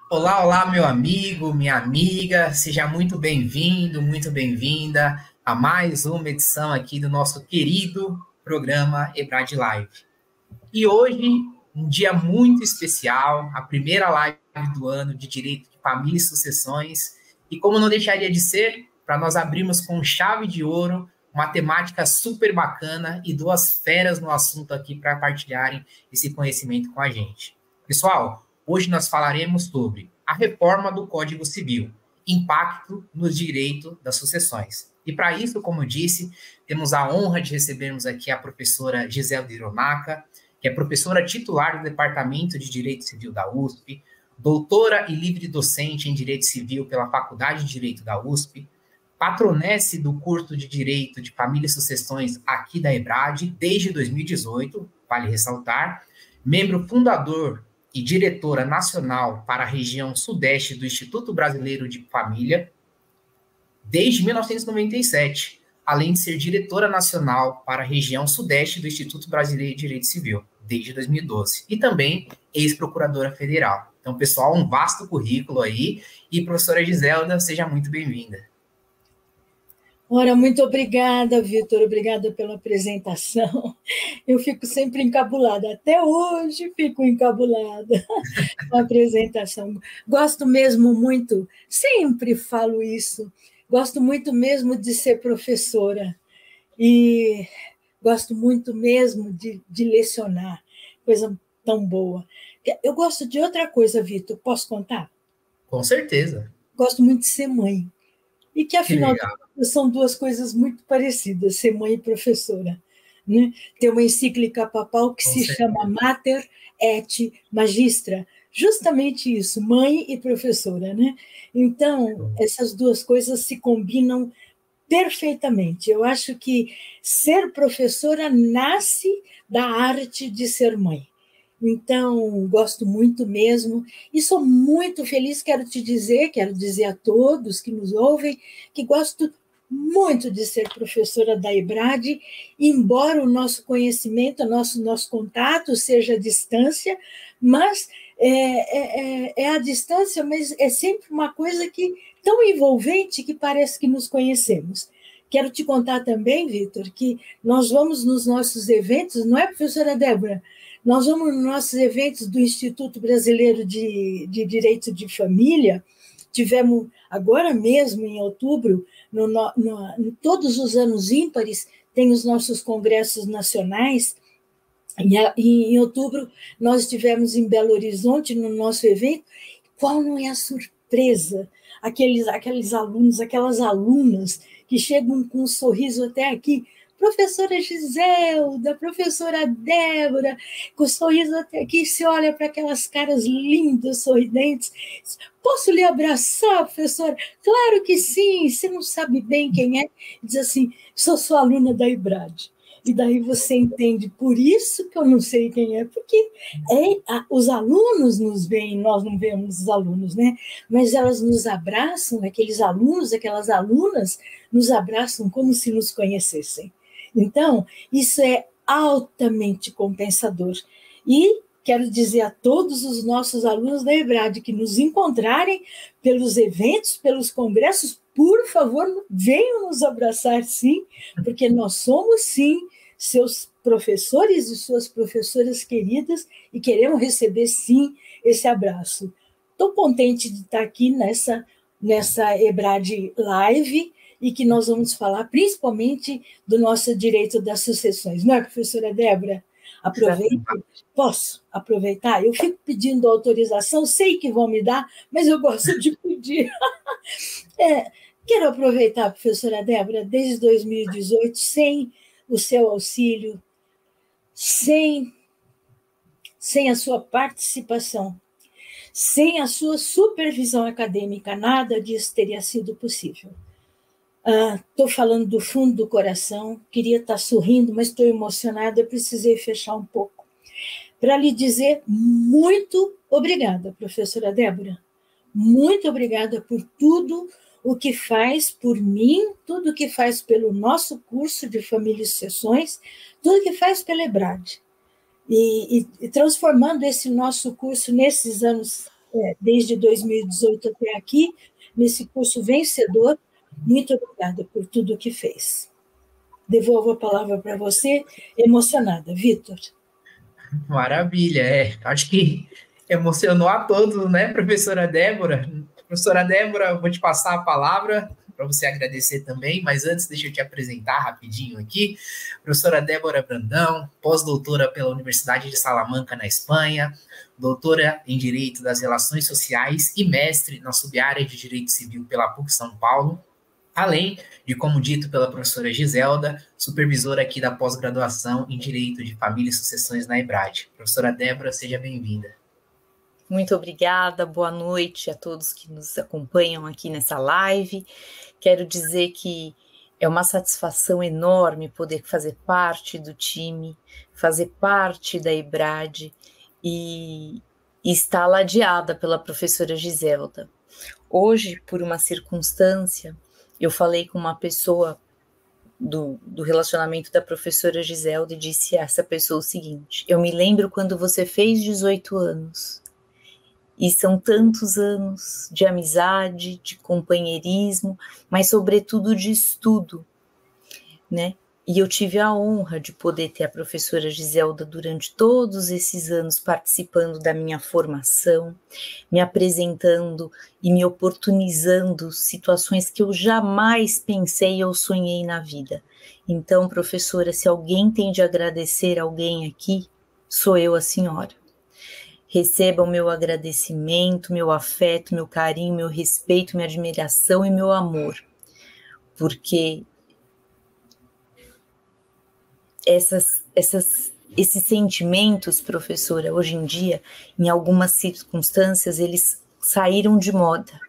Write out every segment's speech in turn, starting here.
Olá, olá, meu amigo, minha amiga, seja muito bem-vindo, muito bem-vinda a mais uma edição aqui do nosso querido programa Ebrad Live. E hoje, um dia muito especial, a primeira live do ano de Direito de Família e Sucessões, e como não deixaria de ser, para nós abrirmos com chave de ouro, uma temática super bacana e duas feras no assunto aqui para partilharem esse conhecimento com a gente. Pessoal, hoje nós falaremos sobre a reforma do Código Civil, impacto nos direitos das sucessões. E para isso, como eu disse, temos a honra de recebermos aqui a professora Gisele Dironaca, que é professora titular do Departamento de Direito Civil da USP, doutora e livre docente em Direito Civil pela Faculdade de Direito da USP, patronesse do curso de Direito de Família e Sucessões aqui da EBRAD desde 2018, vale ressaltar, membro fundador e diretora nacional para a região sudeste do Instituto Brasileiro de Família desde 1997, além de ser diretora nacional para a região sudeste do Instituto Brasileiro de Direito Civil desde 2012 e também ex-procuradora federal. Então, pessoal, um vasto currículo aí e professora Giselda, seja muito bem-vinda. Ora, muito obrigada, Vitor, obrigada pela apresentação. Eu fico sempre encabulada, até hoje fico encabulada com a apresentação. Gosto mesmo muito, sempre falo isso, gosto muito mesmo de ser professora e gosto muito mesmo de lecionar, coisa tão boa. Eu gosto de outra coisa, Vitor, posso contar? Com certeza. Gosto muito de ser mãe. E que, Que afinal de legal. contas, são duas coisas muito parecidas, ser mãe e professora. Né? Tem uma encíclica papal que Com se chama certeza. Mater et Magistra, justamente isso, mãe e professora. Né? Então, essas duas coisas se combinam perfeitamente. Eu acho que ser professora nasce da arte de ser mãe. Então, gosto muito mesmo, e sou muito feliz, quero dizer a todos que nos ouvem, que gosto muito de ser professora da EBRAD, embora o nosso conhecimento, nosso contato seja à distância, mas é à distância, mas é sempre uma coisa que tão envolvente que parece que nos conhecemos. Quero te contar também, Vitor, que nós vamos nos nossos eventos, não é, professora Débora? Nós vamos nos nossos eventos do Instituto Brasileiro de Direito de Família, tivemos agora mesmo, em outubro, todos os anos ímpares, tem os nossos congressos nacionais, e em outubro nós estivemos em Belo Horizonte, no nosso evento. Qual não é a surpresa? Aqueles alunos, aquelas alunas que chegam com um sorriso até aqui, professora Giselda, professora Débora, com o sorriso até aqui, se olha para aquelas caras lindas, sorridentes. Posso lhe abraçar, professora? Claro que sim, você não sabe bem quem é. Diz assim, sou sua aluna da IBRAD. E daí você entende, por isso que eu não sei quem é, porque os alunos nos veem, nós não vemos os alunos, né? Mas elas nos abraçam, aqueles alunos, aquelas alunas, nos abraçam como se nos conhecessem. Então, isso é altamente compensador. E quero dizer a todos os nossos alunos da EBRAD que nos encontrarem pelos eventos, pelos congressos, por favor, venham nos abraçar, sim, porque nós somos, sim, seus professores e suas professoras queridas e queremos receber, sim, esse abraço. Estou contente de estar aqui nessa EBRAD Live e que nós vamos falar principalmente do nosso direito das sucessões. Não é, professora Débora? Aproveito. Posso aproveitar? Eu fico pedindo autorização, sei que vão me dar, mas eu gosto de pedir. Quero aproveitar, professora Débora, desde 2018, sem o seu auxílio, sem a sua participação, sem a sua supervisão acadêmica, nada disso teria sido possível. Estou falando do fundo do coração, queria estar sorrindo, mas estou emocionada, precisei fechar um pouco. Para lhe dizer muito obrigada, professora Débora. Muito obrigada por tudo o que faz por mim, tudo o que faz pelo nosso curso de Família e Sucessões, tudo o que faz pela EBRAD. E transformando esse nosso curso nesses anos desde 2018 até aqui, nesse curso vencedor. Muito obrigada por tudo que fez. Devolvo a palavra para você, emocionada. Vitor. Maravilha, acho que emocionou a todos, né, professora Débora? Professora Débora, eu vou te passar a palavra para você agradecer também, mas antes deixa eu te apresentar rapidinho aqui. Professora Débora Brandão, pós-doutora pela Universidade de Salamanca, na Espanha, doutora em Direito das Relações Sociais e mestre na subárea de Direito Civil pela PUC São Paulo, além de, como dito pela professora Giselda, supervisora aqui da pós-graduação em Direito de Família e Sucessões na EBRAD. Professora Débora, seja bem-vinda. Muito obrigada, boa noite a todos que nos acompanham aqui nessa live. Quero dizer que é uma satisfação enorme poder fazer parte do time, fazer parte da EBRAD e estar ladeada pela professora Giselda. Hoje, por uma circunstância, eu falei com uma pessoa do relacionamento da professora Giselda e disse a essa pessoa o seguinte: eu me lembro quando você fez 18 anos, e são tantos anos de amizade, de companheirismo, mas sobretudo de estudo, né? E eu tive a honra de poder ter a professora Giselda durante todos esses anos participando da minha formação, me apresentando e me oportunizando situações que eu jamais pensei ou sonhei na vida. Então, professora, se alguém tem de agradecer alguém aqui, sou eu, a senhora. Receba o meu agradecimento, meu afeto, meu carinho, meu respeito, minha admiração e meu amor, porque esses sentimentos, professora, hoje em dia, em algumas circunstâncias, eles saíram de moda.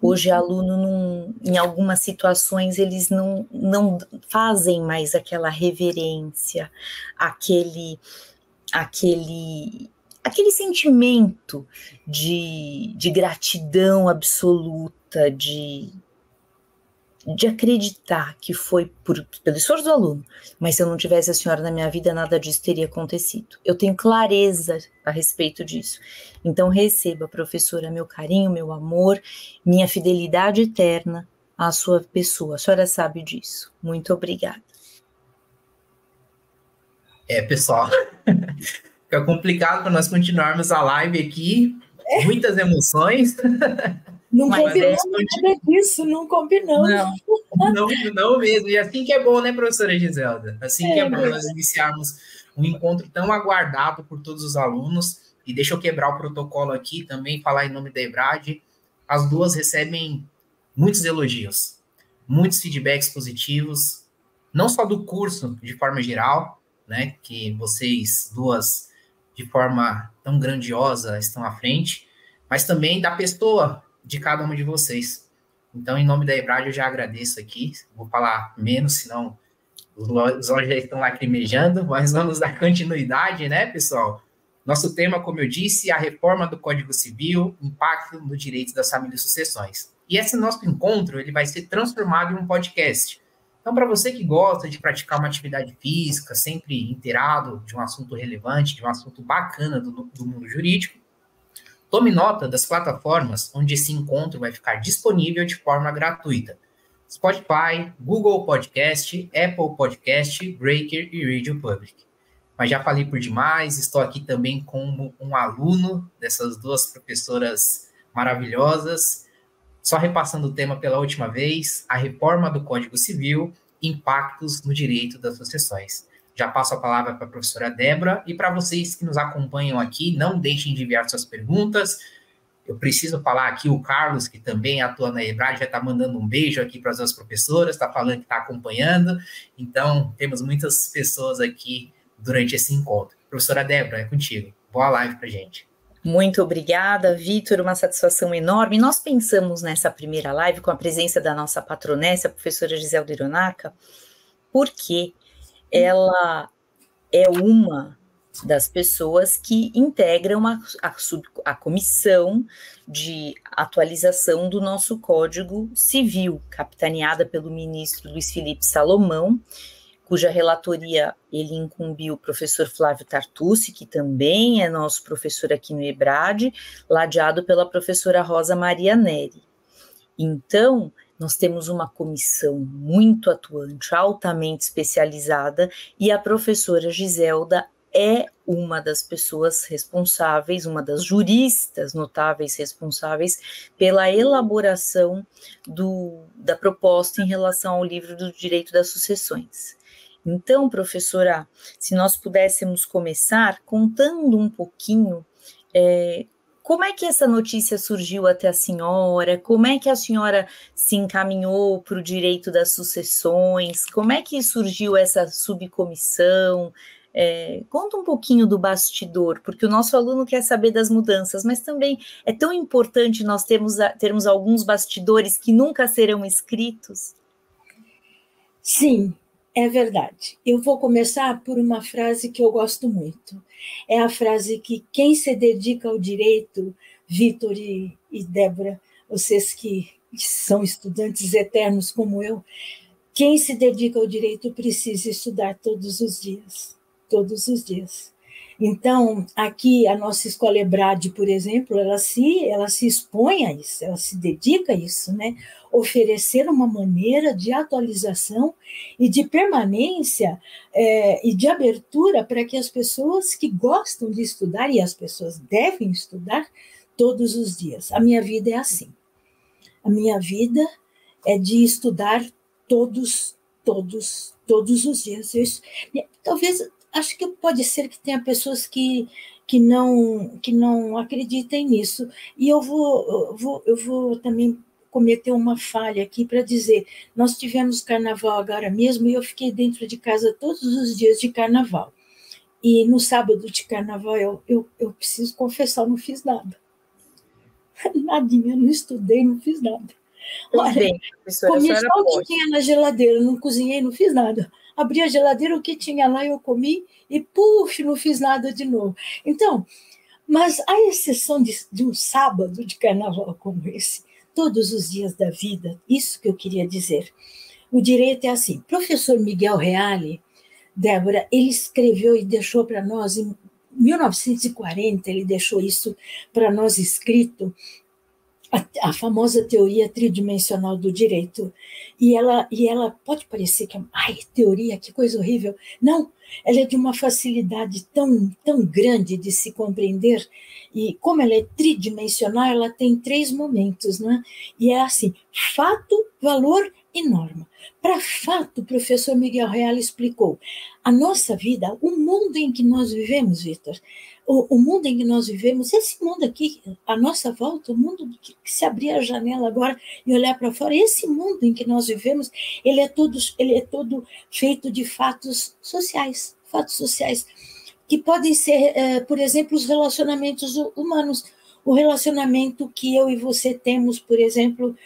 Hoje, aluno, em algumas situações, eles não fazem mais aquela reverência, aquele sentimento de gratidão absoluta, de acreditar que foi pelo esforço do aluno, mas se eu não tivesse a senhora na minha vida, nada disso teria acontecido. Eu tenho clareza a respeito disso. Então, receba, professora, meu carinho, meu amor, minha fidelidade eterna à sua pessoa. A senhora sabe disso. Muito obrigada. Pessoal, fica complicado para nós continuarmos a live aqui, muitas emoções. Não combinamos nada disso, não combinamos. Não mesmo. E assim que é bom, né, professora Giselda? Assim que é bom nós iniciarmos um encontro tão aguardado por todos os alunos. E deixa eu quebrar o protocolo aqui também, falar em nome da EBRAD. As duas recebem muitos elogios, muitos feedbacks positivos, não só do curso de forma geral, né, que vocês duas, de forma tão grandiosa, estão à frente, mas também da pessoa de cada uma de vocês. Então, em nome da EBRAD, eu já agradeço aqui. Vou falar menos, senão os olhos já estão lacrimejando, mas vamos dar continuidade, né, pessoal? Nosso tema, como eu disse, é a reforma do Código Civil, impacto no direito das famílias e sucessões. E esse nosso encontro, ele vai ser transformado em um podcast. Então, para você que gosta de praticar uma atividade física, sempre inteirado de um assunto relevante, de um assunto bacana do mundo jurídico, tome nota das plataformas onde esse encontro vai ficar disponível de forma gratuita. Spotify, Google Podcast, Apple Podcast, Breaker e Radio Public. Mas já falei por demais, estou aqui também como um aluno dessas duas professoras maravilhosas. Só repassando o tema pela última vez, a reforma do Código Civil, impactos no direito das sucessões. Já passo a palavra para a professora Débora, e para vocês que nos acompanham aqui, não deixem de enviar suas perguntas. Eu preciso falar aqui, o Carlos, que também atua na EBRAD, já está mandando um beijo aqui para as duas professoras, está falando que está acompanhando. Então, temos muitas pessoas aqui durante esse encontro. Professora Débora, é contigo. Boa live para a gente. Muito obrigada, Vitor, uma satisfação enorme. Nós pensamos nessa primeira live com a presença da nossa patronessa, a professora Giselda Hironaka, porque ela é uma das pessoas que integram a comissão de atualização do nosso Código Civil, capitaneada pelo ministro Luiz Felipe Salomão, cuja relatoria ele incumbiu o professor Flávio Tartucci, que também é nosso professor aqui no EBRAD, ladeado pela professora Rosa Maria Neri. Então, nós temos uma comissão muito atuante, altamente especializada, e a professora Giselda é uma das pessoas responsáveis, uma das juristas notáveis responsáveis pela elaboração da proposta em relação ao livro do direito das sucessões. Então, professora, se nós pudéssemos começar contando um pouquinho como é que essa notícia surgiu até a senhora, como é que a senhora se encaminhou para o direito das sucessões, como é que surgiu essa subcomissão. Conta um pouquinho do bastidor, porque o nosso aluno quer saber das mudanças, mas também é tão importante nós termos alguns bastidores que nunca serão escritos. Sim, é verdade. Eu vou começar por uma frase que eu gosto muito. É a frase que quem se dedica ao direito, Vitor e Débora, vocês que são estudantes eternos como eu, quem se dedica ao direito precisa estudar todos os dias. Todos os dias. Então, aqui a nossa escola EBRAD, por exemplo, ela se expõe a isso, ela se dedica a isso, né? Oferecer uma maneira de atualização e de permanência e de abertura para que as pessoas que gostam de estudar, e as pessoas devem estudar todos os dias. A minha vida é assim. A minha vida é de estudar todos os dias. Talvez... Acho que pode ser que tenha pessoas que não acreditem nisso. E eu vou também cometer uma falha aqui para dizer, nós tivemos carnaval agora mesmo e eu fiquei dentro de casa todos os dias de carnaval. E no sábado de carnaval, eu preciso confessar, não fiz nada. Nadinha, não estudei, não fiz nada. Olha, bem, comi só o que tinha na geladeira, não cozinhei, não fiz nada. Abri a geladeira, o que tinha lá eu comi e, não fiz nada de novo. Então, mas à exceção de um sábado de carnaval como esse, todos os dias da vida, isso que eu queria dizer. O direito é assim. Professor Miguel Reale, Débora, ele escreveu e deixou para nós, em 1940, ele deixou isso para nós escrito, a famosa teoria tridimensional do direito. E ela pode parecer que teoria, que coisa horrível. Não, ela é de uma facilidade tão grande de se compreender, e como ela é tridimensional, ela tem 3 momentos, né? E é assim, fato, valor e norma. Para fato, o professor Miguel Reale explicou, a nossa vida, o mundo em que nós vivemos, Vitor, o mundo em que nós vivemos, esse mundo aqui, à nossa volta, o mundo que se abrir a janela agora e olhar para fora, esse mundo em que nós vivemos, ele é todo feito de fatos sociais, que podem ser, por exemplo, os relacionamentos humanos, o relacionamento que eu e você temos, por exemplo,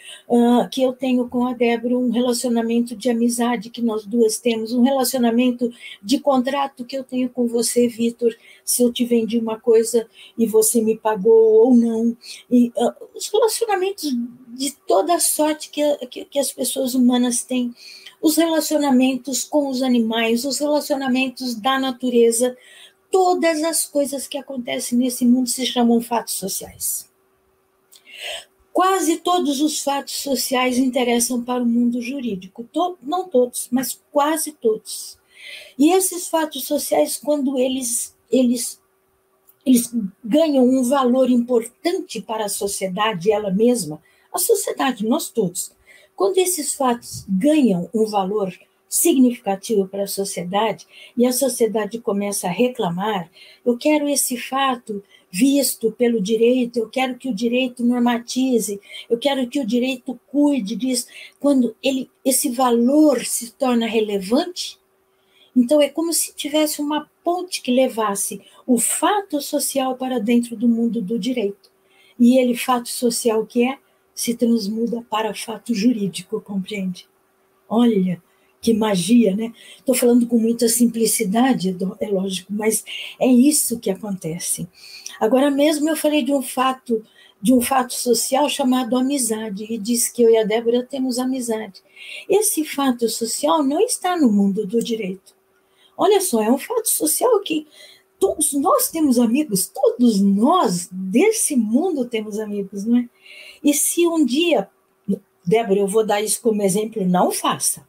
que eu tenho com a Débora, um relacionamento de amizade que nós duas temos, um relacionamento de contrato que eu tenho com você, Vitor, se eu te vendi uma coisa e você me pagou ou não. E, os relacionamentos de toda a sorte que as pessoas humanas têm, os relacionamentos com os animais, os relacionamentos da natureza, todas as coisas que acontecem nesse mundo se chamam fatos sociais. Quase todos os fatos sociais interessam para o mundo jurídico. Não todos, mas quase todos. E esses fatos sociais, quando eles ganham um valor importante para a sociedade, ela mesma, a sociedade, nós todos, quando esses fatos ganham um valor significativo para a sociedade, e a sociedade começa a reclamar, eu quero esse fato visto pelo direito, eu quero que o direito normatize, eu quero que o direito cuide disso, quando esse valor se torna relevante, então é como se tivesse uma ponte que levasse o fato social para dentro do mundo do direito, e ele, fato social que se transmuda para fato jurídico, compreende? Olha, que magia, né? Estou falando com muita simplicidade, é lógico, mas é isso que acontece. Agora mesmo eu falei de um fato de um fato social chamado amizade, e diz que eu e a Débora temos amizade. Esse fato social não está no mundo do direito. Olha só, é um fato social que todos nós temos amigos, todos nós desse mundo temos amigos, não é? E se um dia, Débora, eu vou dar isso como exemplo, não faça.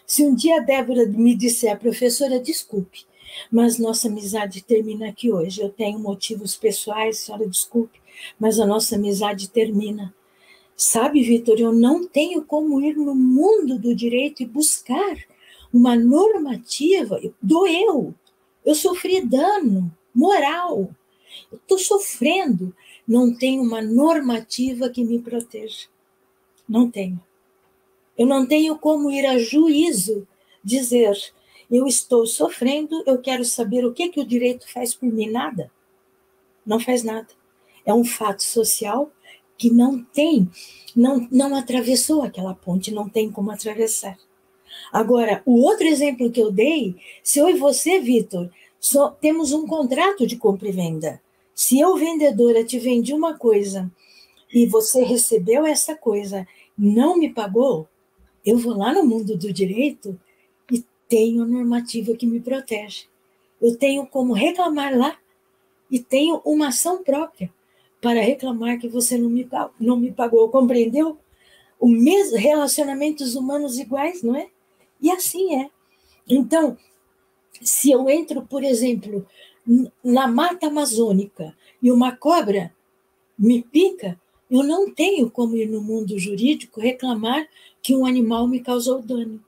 Se um dia a Débora me disser, professora, desculpe, mas nossa amizade termina aqui hoje, eu tenho motivos pessoais, senhora, desculpe, mas a nossa amizade termina. Sabe, Vitor, eu não tenho como ir no mundo do direito e buscar uma normativa. Doeu, eu sofri dano moral, eu estou sofrendo, não tenho uma normativa que me proteja. Não tenho. Eu não tenho como ir a juízo dizer, eu estou sofrendo, eu quero saber o que o direito faz por mim. Nada. Não faz nada. É um fato social que não atravessou aquela ponte, não tem como atravessar. Agora, o outro exemplo que eu dei, se eu e você, Vitor, temos um contrato de compra e venda. Se eu, vendedora, te vendi uma coisa e você recebeu essa coisa, não me pagou, eu vou lá no mundo do direito e tenho a normativa que me protege. Eu tenho como reclamar lá e tenho uma ação própria para reclamar que você não me pagou, compreendeu? O mesmo, relacionamentos humanos iguais, não é? E assim é. Então, se eu entro, por exemplo, na mata amazônica e uma cobra me pica, eu não tenho como ir no mundo jurídico reclamar que um animal me causou dano.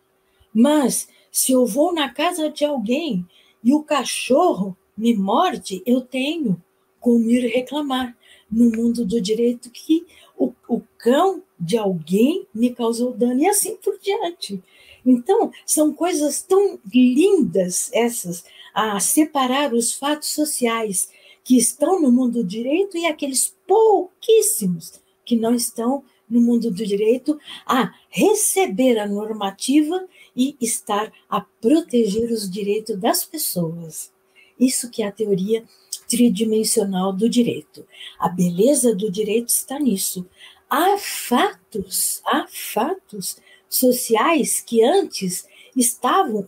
Mas, se eu vou na casa de alguém e o cachorro me morde, eu tenho como ir reclamar no mundo do direito que o cão de alguém me causou dano, e assim por diante. Então, são coisas tão lindas essas, a separar os fatos sociais que estão no mundo do direito e aqueles pouquíssimos que não estão no mundo do direito, a receber a normativa e estar a proteger os direitos das pessoas. Isso que é a teoria tridimensional do direito. A beleza do direito está nisso. Há fatos sociais que antes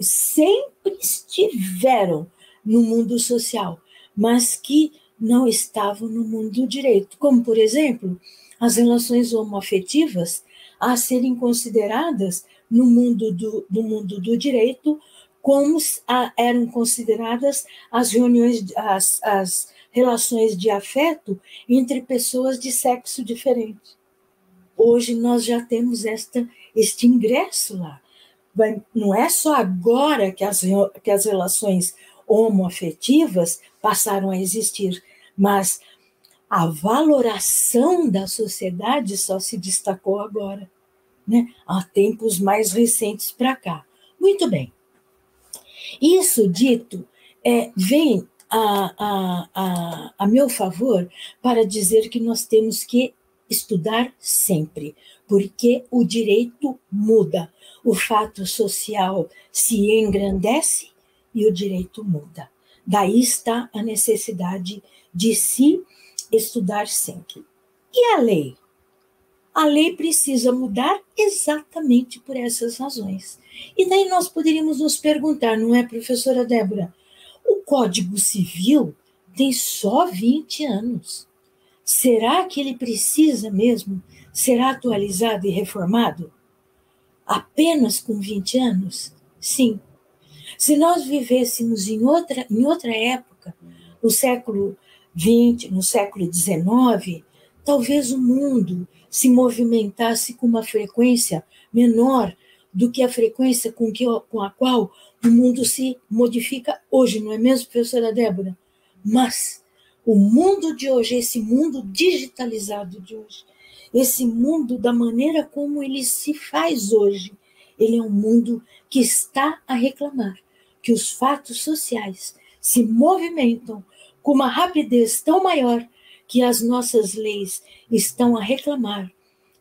sempre estiveram no mundo social, mas que não estavam no mundo do direito, como, por exemplo, as relações homoafetivas a serem consideradas no mundo do direito como eram consideradas as relações de afeto entre pessoas de sexo diferente. Hoje nós já temos este ingresso lá. Não é só agora que as relações homoafetivas passaram a existir, mas a valoração da sociedade só se destacou agora, né? Há tempos mais recentes para cá. Muito bem. Isso dito, vem a meu favor para dizer que nós temos que estudar sempre, porque o direito muda, o fato social se engrandece e o direito muda. Daí está a necessidade de se estudar sempre. E a lei? A lei precisa mudar exatamente por essas razões. E daí nós poderíamos nos perguntar, não é, professora Débora? O Código Civil tem só 20 anos. Será que ele precisa mesmo ser atualizado e reformado? Apenas com 20 anos? Sim. Se nós vivêssemos em outra época, no século XX, no século XIX, talvez o mundo se movimentasse com uma frequência menor do que a frequência com a qual o mundo se modifica hoje, não é mesmo, professora Débora? Mas o mundo de hoje, esse mundo digitalizado de hoje, esse mundo da maneira como ele se faz hoje, ele é um mundo que está a reclamar que os fatos sociais se movimentam com uma rapidez tão maior que as nossas leis estão a reclamar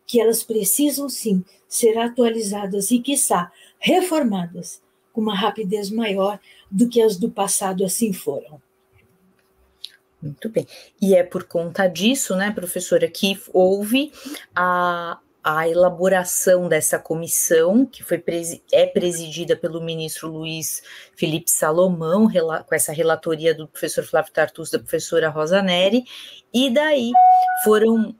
que elas precisam, sim, ser atualizadas e, quiçá, reformadas com uma rapidez maior do que as do passado assim foram. Muito bem. E é por conta disso, né, professora, que houve a elaboração dessa comissão, que é presidida pelo ministro Luiz Felipe Salomão, com essa relatoria do professor Flávio Tartus, da professora Rosa Neri, e daí foram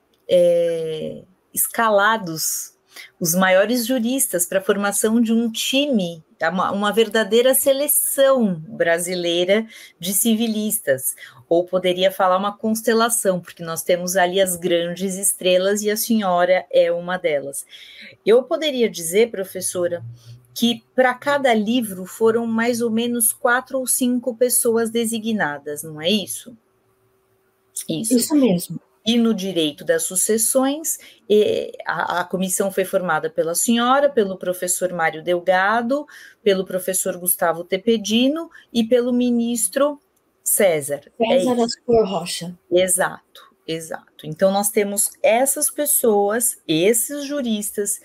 escalados os maiores juristas para a formação de um time, uma verdadeira seleção brasileira de civilistas, ou poderia falar uma constelação, porque nós temos ali as grandes estrelas e a senhora é uma delas. Eu poderia dizer, professora, que para cada livro foram mais ou menos 4 ou 5 pessoas designadas, não é isso? Isso mesmo. E no direito das sucessões, a comissão foi formada pela senhora, pelo professor Mário Delgado, pelo professor Gustavo Tepedino e pelo ministro César Ascor Rocha. Exato. Então, nós temos essas pessoas, esses juristas,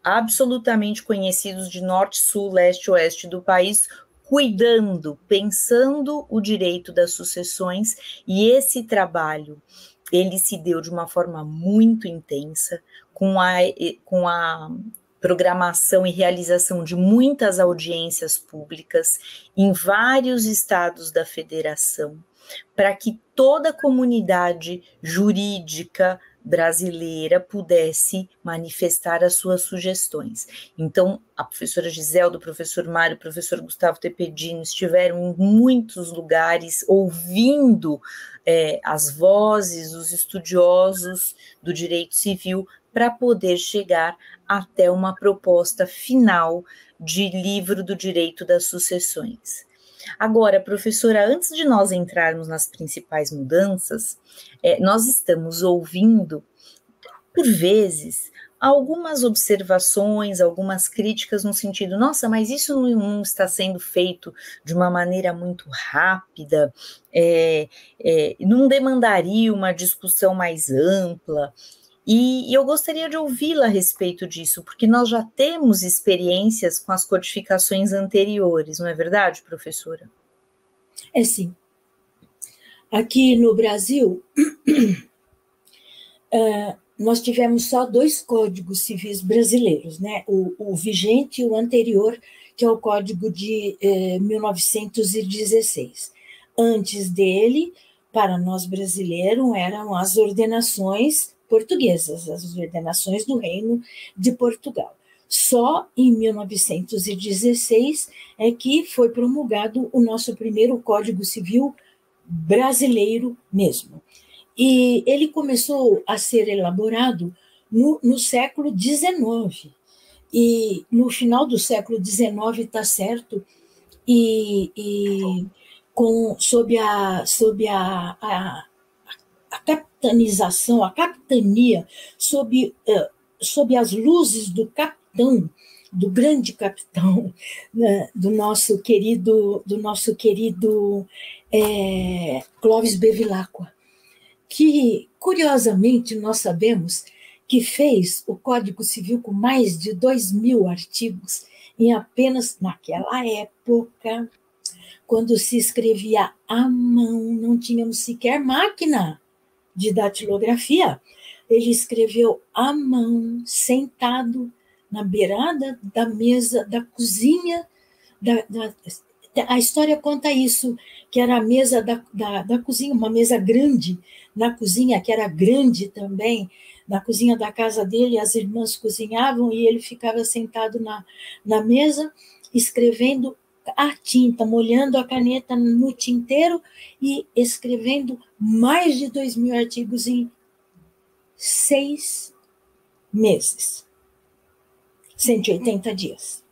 absolutamente conhecidos de norte, sul, leste, oeste do país, cuidando, pensando o direito das sucessões, e esse trabalho, ele se deu de uma forma muito intensa, com a programação e realização de muitas audiências públicas em vários estados da federação, para que toda a comunidade jurídica brasileira pudesse manifestar as suas sugestões. Então, a professora Giselda, o professor Mário, o professor Gustavo Tepedino estiveram em muitos lugares ouvindo as vozes dos estudiosos do direito civil para poder chegar até uma proposta final de livro do direito das sucessões. Agora, professora, antes de nós entrarmos nas principais mudanças, nós estamos ouvindo, por vezes, algumas observações, algumas críticas no sentido, nossa, mas isso não está sendo feito de uma maneira muito rápida, não demandaria uma discussão mais ampla. E eu gostaria de ouvi-la a respeito disso, porque nós já temos experiências com as codificações anteriores, não é verdade, professora? É sim. Aqui no Brasil, nós tivemos só 2 códigos civis brasileiros, né? O vigente e o anterior, que é o Código de 1916. Antes dele, para nós brasileiros, eram as ordenações portuguesas, as ordenações do Reino de Portugal. Só em 1916 é que foi promulgado o nosso primeiro Código Civil brasileiro mesmo. E ele começou a ser elaborado no século XIX. E no final do século XIX, está certo, sob a capitanização, a capitania, sob as luzes do capitão, do grande capitão, né, do nosso querido Clóvis Bevilacqua, que, curiosamente, nós sabemos que fez o Código Civil com mais de 2.000 artigos em apenas, naquela época, quando se escrevia à mão, não tínhamos sequer máquina de datilografia, ele escreveu à mão, sentado na beirada da mesa da cozinha. A história conta isso, que era a mesa da cozinha, uma mesa grande na cozinha, que era grande também, na cozinha da casa dele, as irmãs cozinhavam e ele ficava sentado na mesa, escrevendo a tinta, molhando a caneta no tinteiro e escrevendo mais de 2.000 artigos em 6 meses, 180 dias.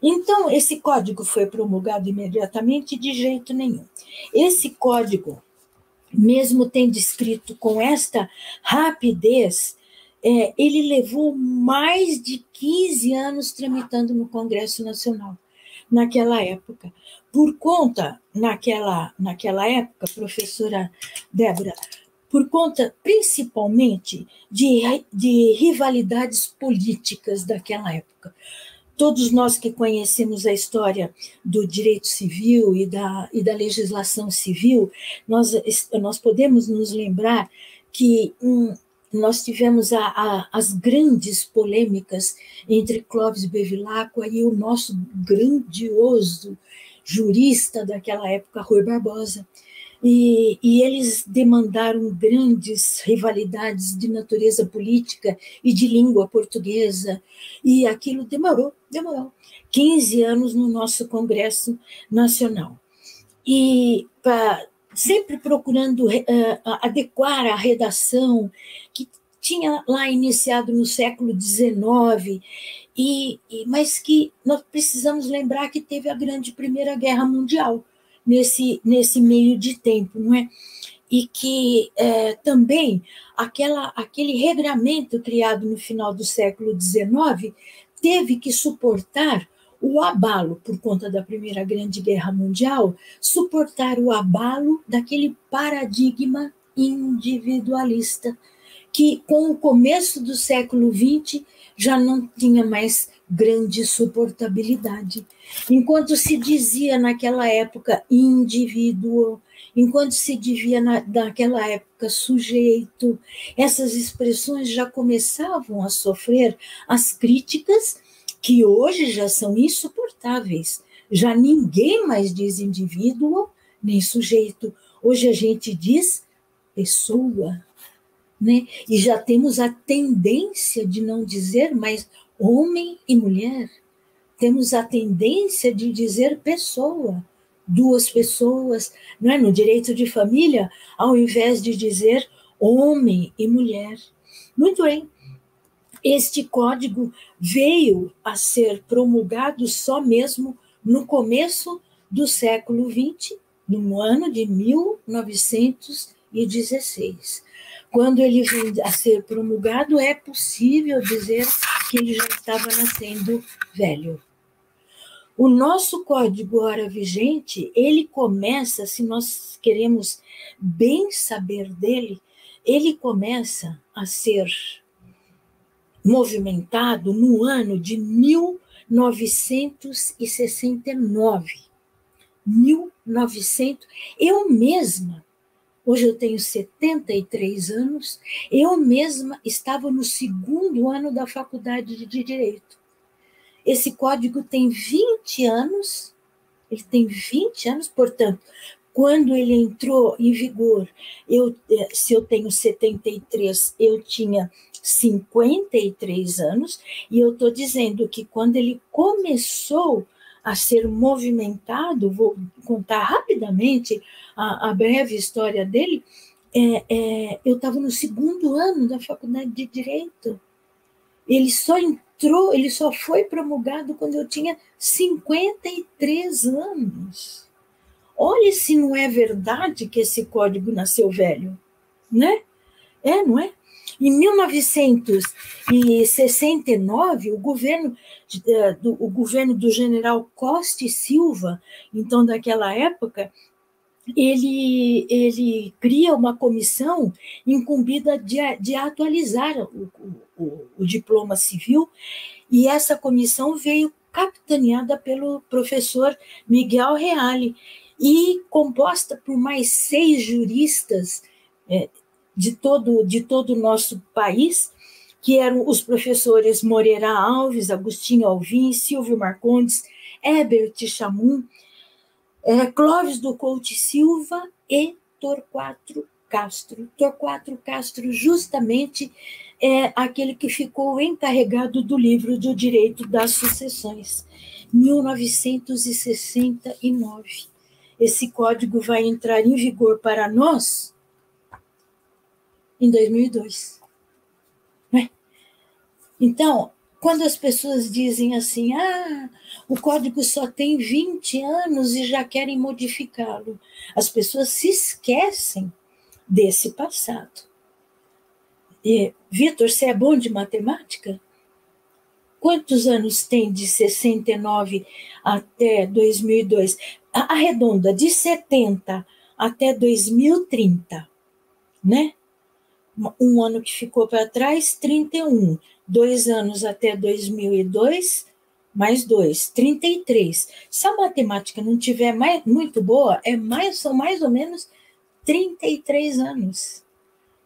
Então, esse código foi promulgado imediatamente? De jeito nenhum. Esse código, mesmo tendo escrito com esta rapidez, ele levou mais de 15 anos tramitando no Congresso Nacional, naquela época. Por conta, naquela época, professora Débora, por conta principalmente de rivalidades políticas daquela época. Todos nós que conhecemos a história do direito civil e da legislação civil, nós podemos nos lembrar que nós tivemos as grandes polêmicas entre Clóvis Bevilacqua e o nosso grandioso jurista daquela época, Rui Barbosa. E eles demandaram grandes rivalidades de natureza política e de língua portuguesa, e aquilo demorou 15 anos no nosso Congresso Nacional. E sempre procurando adequar a redação, que tinha lá iniciado no século XIX, mas que nós precisamos lembrar que teve a grande Primeira Guerra Mundial, nesse meio de tempo, não é? E que também aquele regramento criado no final do século XIX teve que suportar o abalo, por conta da Primeira Grande Guerra Mundial, suportar o abalo daquele paradigma individualista, que com o começo do século XX já não tinha mais grande suportabilidade. Enquanto se dizia naquela época indivíduo, enquanto se dizia naquela época sujeito, essas expressões já começavam a sofrer as críticas que hoje já são insuportáveis. Já ninguém mais diz indivíduo nem sujeito. Hoje a gente diz pessoa, né? E já temos a tendência de não dizer mais homem e mulher. Temos a tendência de dizer pessoa, duas pessoas, não é? No direito de família, ao invés de dizer homem e mulher. Muito bem. Este código veio a ser promulgado só mesmo no começo do século XX, no ano de 1916. Quando ele veio a ser promulgado, é possível dizer que ele já estava nascendo velho. O nosso código ora vigente, ele começa, se nós queremos bem saber dele, ele começa a ser movimentado no ano de 1969. Eu mesma, hoje eu tenho 73 anos, eu mesma estava no segundo ano da faculdade de Direito. Esse código tem 20 anos, portanto, quando ele entrou em vigor, se eu tenho 73, eu tinha 53 anos, e eu estou dizendo que quando ele começou a ser movimentado, vou contar rapidamente a breve história dele, eu estava no segundo ano da faculdade de Direito. Ele só foi promulgado quando eu tinha 53 anos. Olha se não é verdade que esse código nasceu velho, né? Não é? Em 1969, o governo do general Costa e Silva, então daquela época, ele cria uma comissão incumbida de atualizar o diploma civil, e essa comissão veio capitaneada pelo professor Miguel Reale, e composta por mais 6 juristas de todo o nosso país, que eram os professores Moreira Alves, Agostinho Alvim, Silvio Marcondes, Herbert Chamun, Clóvis do Couto Silva e Torquato Castro. Torquato Castro justamente é aquele que ficou encarregado do livro do Direito das Sucessões, 1969. Esse código vai entrar em vigor para nós em 2002. Né? Então, quando as pessoas dizem assim, o código só tem 20 anos e já querem modificá-lo, as pessoas se esquecem desse passado. Vitor, você é bom de matemática? Quantos anos tem de 69 até 2002? Arredonda, de 70 até 2030, né? Um ano que ficou para trás, 31. 2 anos até 2002, mais 2, 33. Se a matemática não tiver muito boa, são mais ou menos 33 anos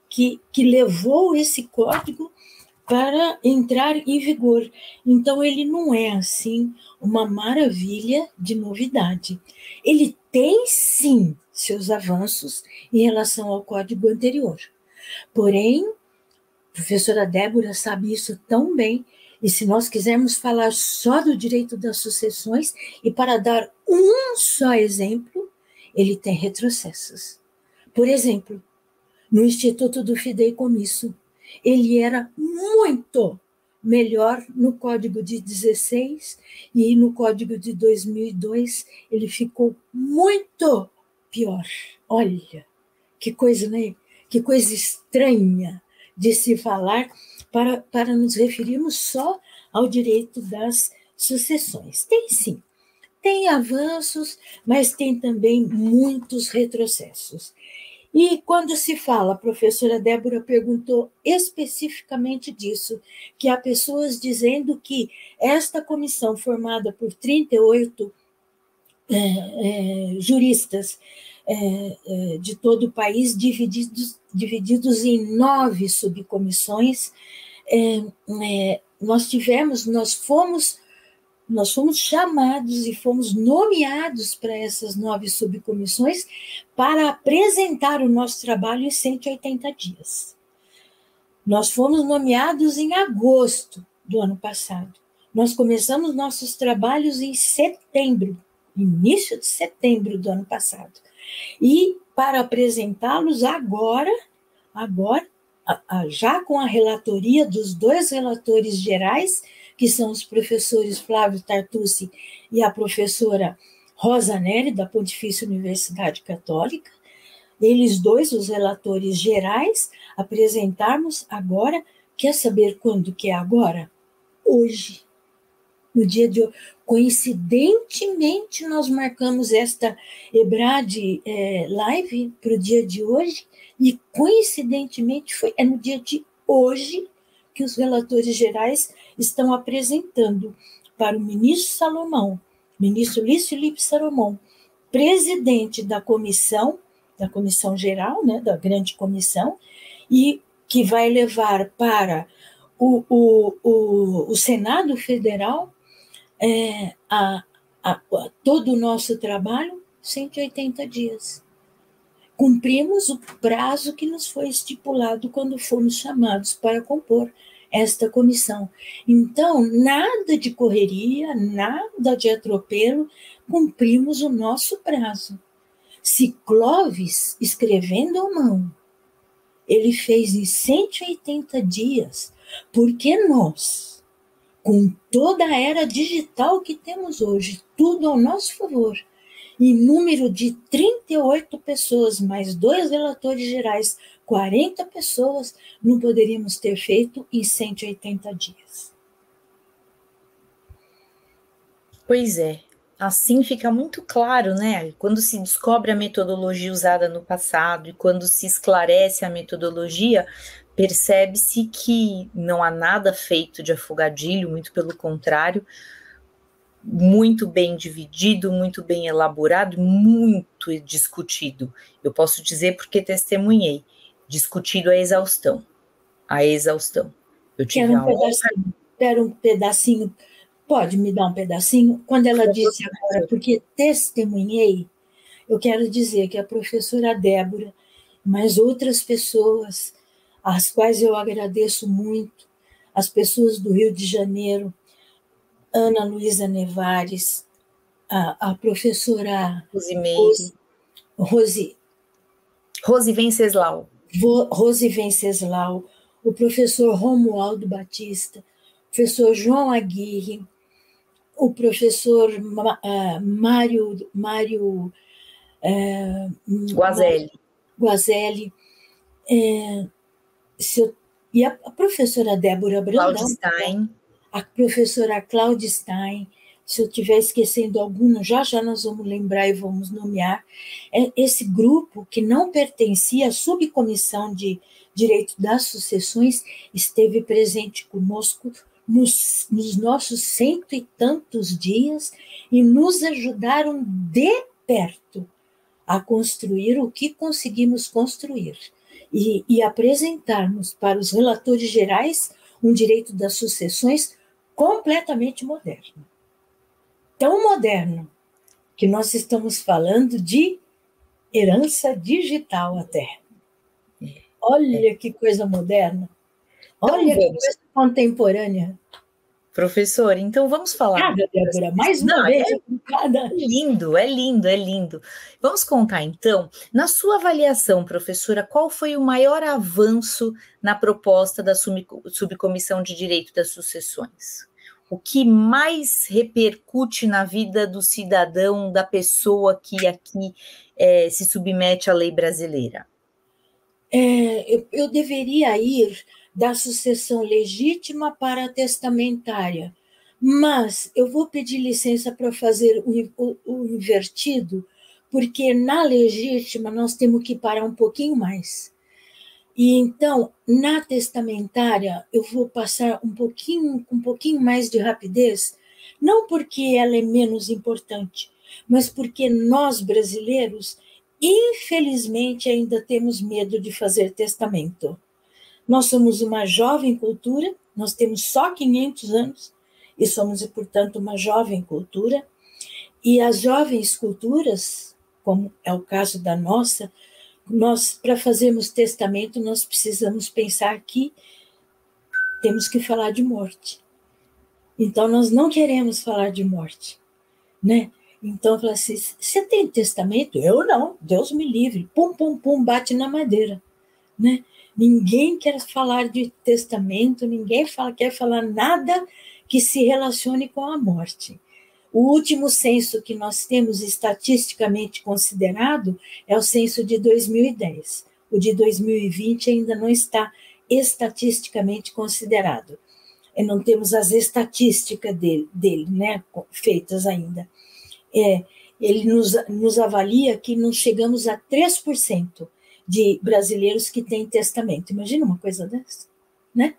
que levou esse código para entrar em vigor. Então, ele não é, assim, uma maravilha de novidade. Ele tem, sim, seus avanços em relação ao código anterior. Porém, a professora Débora sabe isso tão bem, e se nós quisermos falar só do direito das sucessões, e para dar um só exemplo, ele tem retrocessos. Por exemplo, no Instituto do Fideicomisso, ele era muito melhor no Código de 16 e no Código de 2002 ele ficou muito pior. Olha, que coisa, né? Que coisa estranha de se falar para nos referirmos só ao direito das sucessões. Tem sim, tem avanços, mas tem também muitos retrocessos. E quando se fala, a professora Débora perguntou especificamente disso, que há pessoas dizendo que esta comissão formada por 38 juristas de todo o país, divididos em 9 subcomissões, nós fomos chamados e fomos nomeados para essas 9 subcomissões para apresentar o nosso trabalho em 180 dias. Nós fomos nomeados em agosto do ano passado. Nós começamos nossos trabalhos em setembro, início de setembro do ano passado. E para apresentá-los agora, já com a relatoria dos 2 relatores gerais, que são os professores Flávio Tartucci e a professora Rosa Neri, da Pontifícia Universidade Católica, eles 2, os relatores gerais, apresentarmos agora. Quer saber quando que é agora? Hoje, no dia de hoje. Coincidentemente, nós marcamos esta EBRAD Live para o dia de hoje, e coincidentemente é no dia de hoje que os relatores gerais estão apresentando para o ministro Luiz Felipe Salomão, presidente da comissão geral, né, da grande comissão, e que vai levar para o Senado Federal todo o nosso trabalho, 180 dias. Cumprimos o prazo que nos foi estipulado quando fomos chamados para compor esta comissão. Então, nada de correria, nada de atropelo, cumprimos o nosso prazo. Se Clóvis, escrevendo à mão, ele fez em 180 dias, porque nós, com toda a era digital que temos hoje, tudo ao nosso favor, em número de 38 pessoas, mais 2 relatores gerais, 40 pessoas, não poderíamos ter feito em 180 dias. Pois é, assim fica muito claro, né? Quando se descobre a metodologia usada no passado e quando se esclarece a metodologia, percebe-se que não há nada feito de afogadilho, muito pelo contrário, muito bem dividido, muito bem elaborado, muito discutido. Eu posso dizer porque testemunhei, discutido à exaustão. Eu tive Quero um pedacinho, pode me dar um pedacinho? Quando ela disse agora, porque testemunhei, eu quero dizer que a professora Débora, mas outras pessoas, às quais eu agradeço muito, as pessoas do Rio de Janeiro, Ana Luísa Nevares, a professora Rose Venceslau, o professor Romualdo Batista, o professor João Aguirre, o professor Mário Guazelli, e a professora Débora Brandão, a professora Cláudia Stein. Se eu estiver esquecendo alguma, já nós vamos lembrar e vamos nomear. Esse grupo, que não pertencia à subcomissão de Direito das Sucessões, esteve presente conosco nos nossos 100 e tantos dias e nos ajudaram de perto a construir o que conseguimos construir e apresentarmos para os relatores gerais um direito das sucessões completamente moderno. Tão moderno que nós estamos falando de herança digital até. Olha que coisa moderna. Olha que coisa contemporânea. Professor, então vamos falar. Débora, mais uma vez. É lindo, é lindo, é lindo. Vamos contar, então, na sua avaliação, professora, qual foi o maior avanço na proposta da Subcomissão de Direito das Sucessões? O que mais repercute na vida do cidadão, da pessoa que aqui se submete à lei brasileira? Eu deveria ir da sucessão legítima para a testamentária, mas eu vou pedir licença para fazer o invertido, porque na legítima nós temos que parar um pouquinho mais. E então, na testamentária, eu vou passar um pouquinho mais de rapidez, não porque ela é menos importante, mas porque nós, brasileiros, infelizmente, ainda temos medo de fazer testamento. Nós somos uma jovem cultura, nós temos só 500 anos, e somos, portanto, uma jovem cultura, e as jovens culturas, como é o caso da nossa, nós, para fazermos testamento, nós precisamos pensar que temos que falar de morte. Então, nós não queremos falar de morte, né? Então, fala assim, você tem testamento? Eu não, Deus me livre. Pum, pum, pum, bate na madeira, né? Ninguém quer falar de testamento, ninguém quer falar nada que se relacione com a morte. O último censo que nós temos estatisticamente considerado é o censo de 2010. O de 2020 ainda não está estatisticamente considerado. E não temos as estatísticas dele, né, feitas ainda. Ele nos avalia que não chegamos a 3% de brasileiros que têm testamento. Imagina uma coisa dessa, né?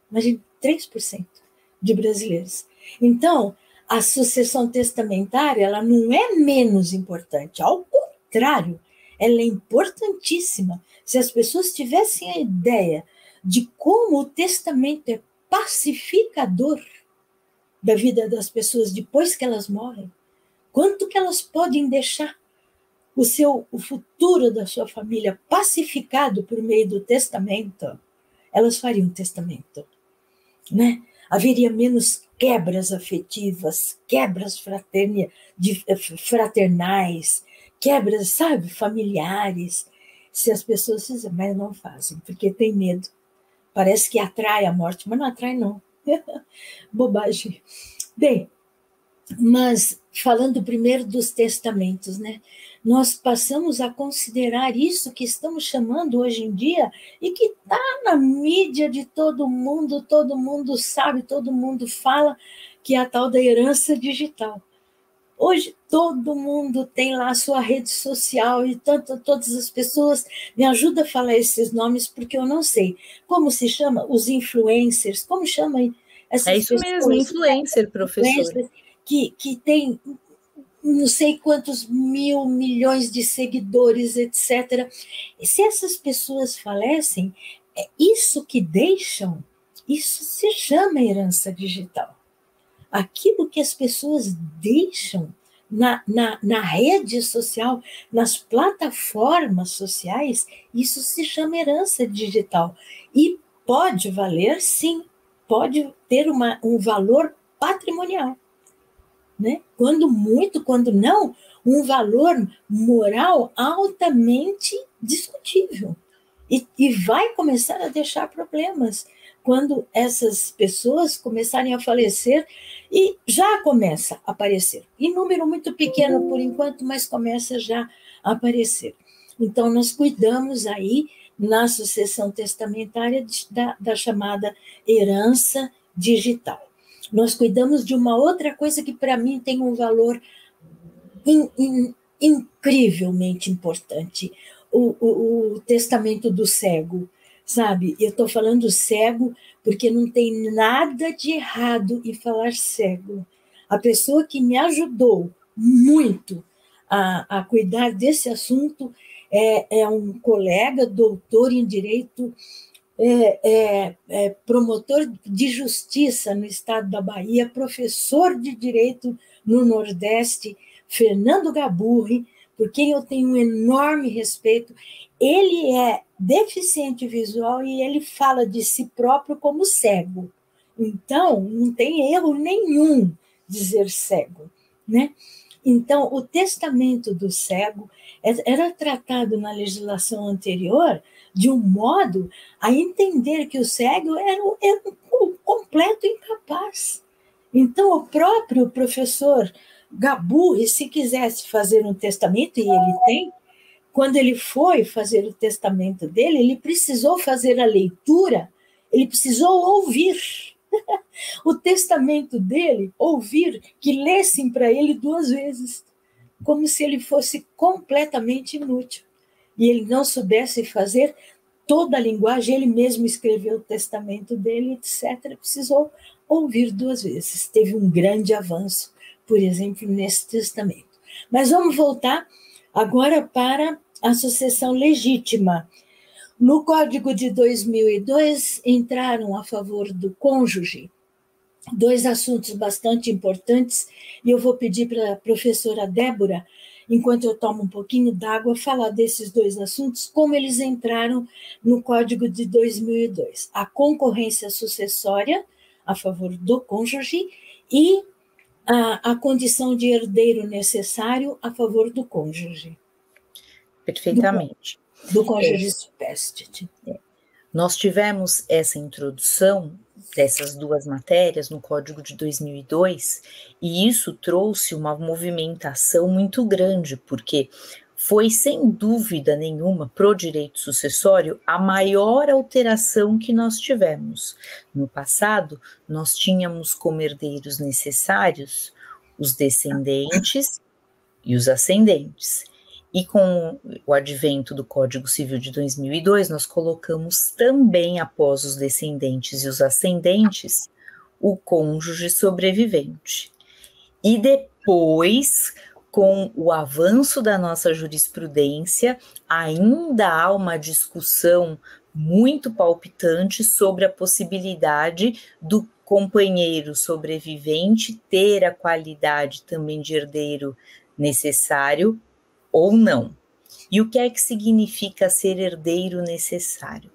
Imagina 3% de brasileiros. Então, a sucessão testamentária, ela não é menos importante, ao contrário, ela é importantíssima. Se as pessoas tivessem a ideia de como o testamento é pacificador da vida das pessoas depois que elas morrem, quanto que elas podem deixar o futuro da sua família pacificado por meio do testamento, elas fariam testamento, né? Haveria menos quebras afetivas, quebras fraternais, quebras, sabe, familiares, se as pessoas fizerem, mas não fazem, porque tem medo. Parece que atrai a morte, mas não atrai, não. Bobagem. Bem, mas falando primeiro dos testamentos, né? Nós passamos a considerar isso que estamos chamando hoje em dia e que está na mídia de todo mundo sabe, todo mundo fala, que é a tal da herança digital. Hoje todo mundo tem lá a sua rede social e todas as pessoas me ajudam a falar esses nomes porque eu não sei. Como se chama? Os influencers, como chamam essas pessoas? É isso mesmo, influencer, professor. Que tem não sei quantos milhões de seguidores, etc. E se essas pessoas falecem, isso que deixam, isso se chama herança digital. Aquilo que as pessoas deixam na rede social, nas plataformas sociais, isso se chama herança digital. E pode valer, sim, pode ter um valor patrimonial. Né? Quando muito, quando não, um valor moral altamente discutível. E vai começar a deixar problemas quando essas pessoas começarem a falecer, e já começa a aparecer. Em número muito pequeno por enquanto, mas começa já a aparecer. Então, nós cuidamos aí, na sucessão testamentária, da chamada herança digital. Nós cuidamos de uma outra coisa que, para mim, tem um valor incrivelmente importante, o testamento do cego, sabe? Eu estou falando cego porque não tem nada de errado em falar cego. A pessoa que me ajudou muito a cuidar desse assunto é um colega, doutor em Direito, promotor de justiça no estado da Bahia, professor de Direito no Nordeste, Fernando Gaburri, por quem eu tenho um enorme respeito. Ele é deficiente visual e ele fala de si próprio como cego. Então, não tem erro nenhum dizer cego, né? Então, o testamento do cego era tratado na legislação anterior de um modo a entender que o cego era um completo incapaz. Então, o próprio professor Gaburri, se quisesse fazer um testamento, e ele tem, quando ele foi fazer o testamento dele, ele precisou fazer a leitura, ele precisou ouvir o testamento dele, ouvir que lessem para ele 2 vezes, como se ele fosse completamente inútil. E ele não soubesse fazer toda a linguagem, ele mesmo escreveu o testamento dele, etc. Precisou ouvir 2 vezes. Teve um grande avanço, por exemplo, nesse testamento. Mas vamos voltar agora para a sucessão legítima. No Código de 2002, entraram a favor do cônjuge 2 assuntos bastante importantes, e eu vou pedir para a professora Débora, enquanto eu tomo um pouquinho d'água, falar desses 2 assuntos, como eles entraram no Código de 2002. A concorrência sucessória a favor do cônjuge e a condição de herdeiro necessário a favor do cônjuge. Perfeitamente. Do cônjuge supérstite. Nós tivemos essa introdução dessas 2 matérias no Código de 2002, e isso trouxe uma movimentação muito grande, porque foi, sem dúvida nenhuma, para o direito sucessório, a maior alteração que nós tivemos. No passado, nós tínhamos como herdeiros necessários os descendentes e os ascendentes. E com o advento do Código Civil de 2002, nós colocamos também, após os descendentes e os ascendentes, o cônjuge sobrevivente. E depois, com o avanço da nossa jurisprudência, ainda há uma discussão muito palpitante sobre a possibilidade do companheiro sobrevivente ter a qualidade também de herdeiro necessário ou não. E o que é que significa ser herdeiro necessário?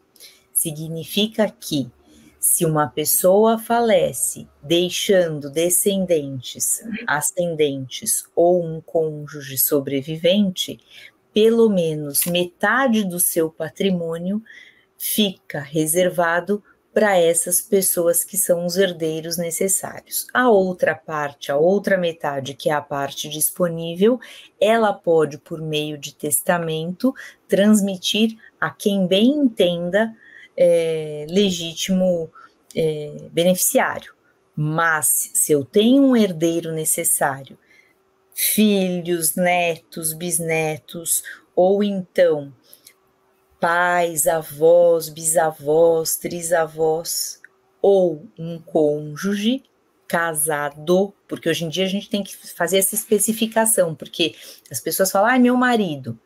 Significa que, se uma pessoa falece deixando descendentes, ascendentes ou um cônjuge sobrevivente, pelo menos metade do seu patrimônio fica reservado para essas pessoas que são os herdeiros necessários. A outra parte, a outra metade, que é a parte disponível, ela pode, por meio de testamento, transmitir a quem bem entenda legítimo beneficiário. Mas, se eu tenho um herdeiro necessário, filhos, netos, bisnetos, ou então pais, avós, bisavós, trisavós, ou um cônjuge casado, porque hoje em dia a gente tem que fazer essa especificação, porque as pessoas falam, meu marido,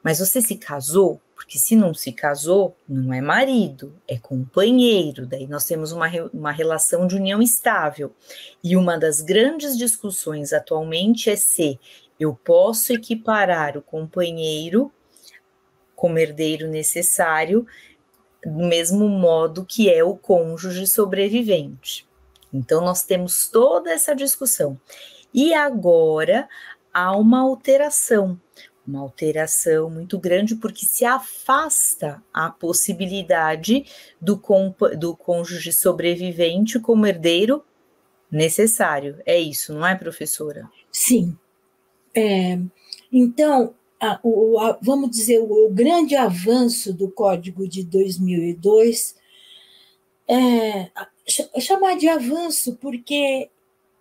mas você se casou? Porque se não se casou, não é marido, é companheiro, daí nós temos uma relação de união estável. E uma das grandes discussões atualmente é se eu posso equiparar o companheiro como herdeiro necessário, do mesmo modo que é o cônjuge sobrevivente. Então, nós temos toda essa discussão. E agora, há uma alteração muito grande, porque se afasta a possibilidade do cônjuge sobrevivente como herdeiro necessário. É isso, não é, professora? Sim. Então, vamos dizer, o grande avanço do Código de 2002 chamar de avanço porque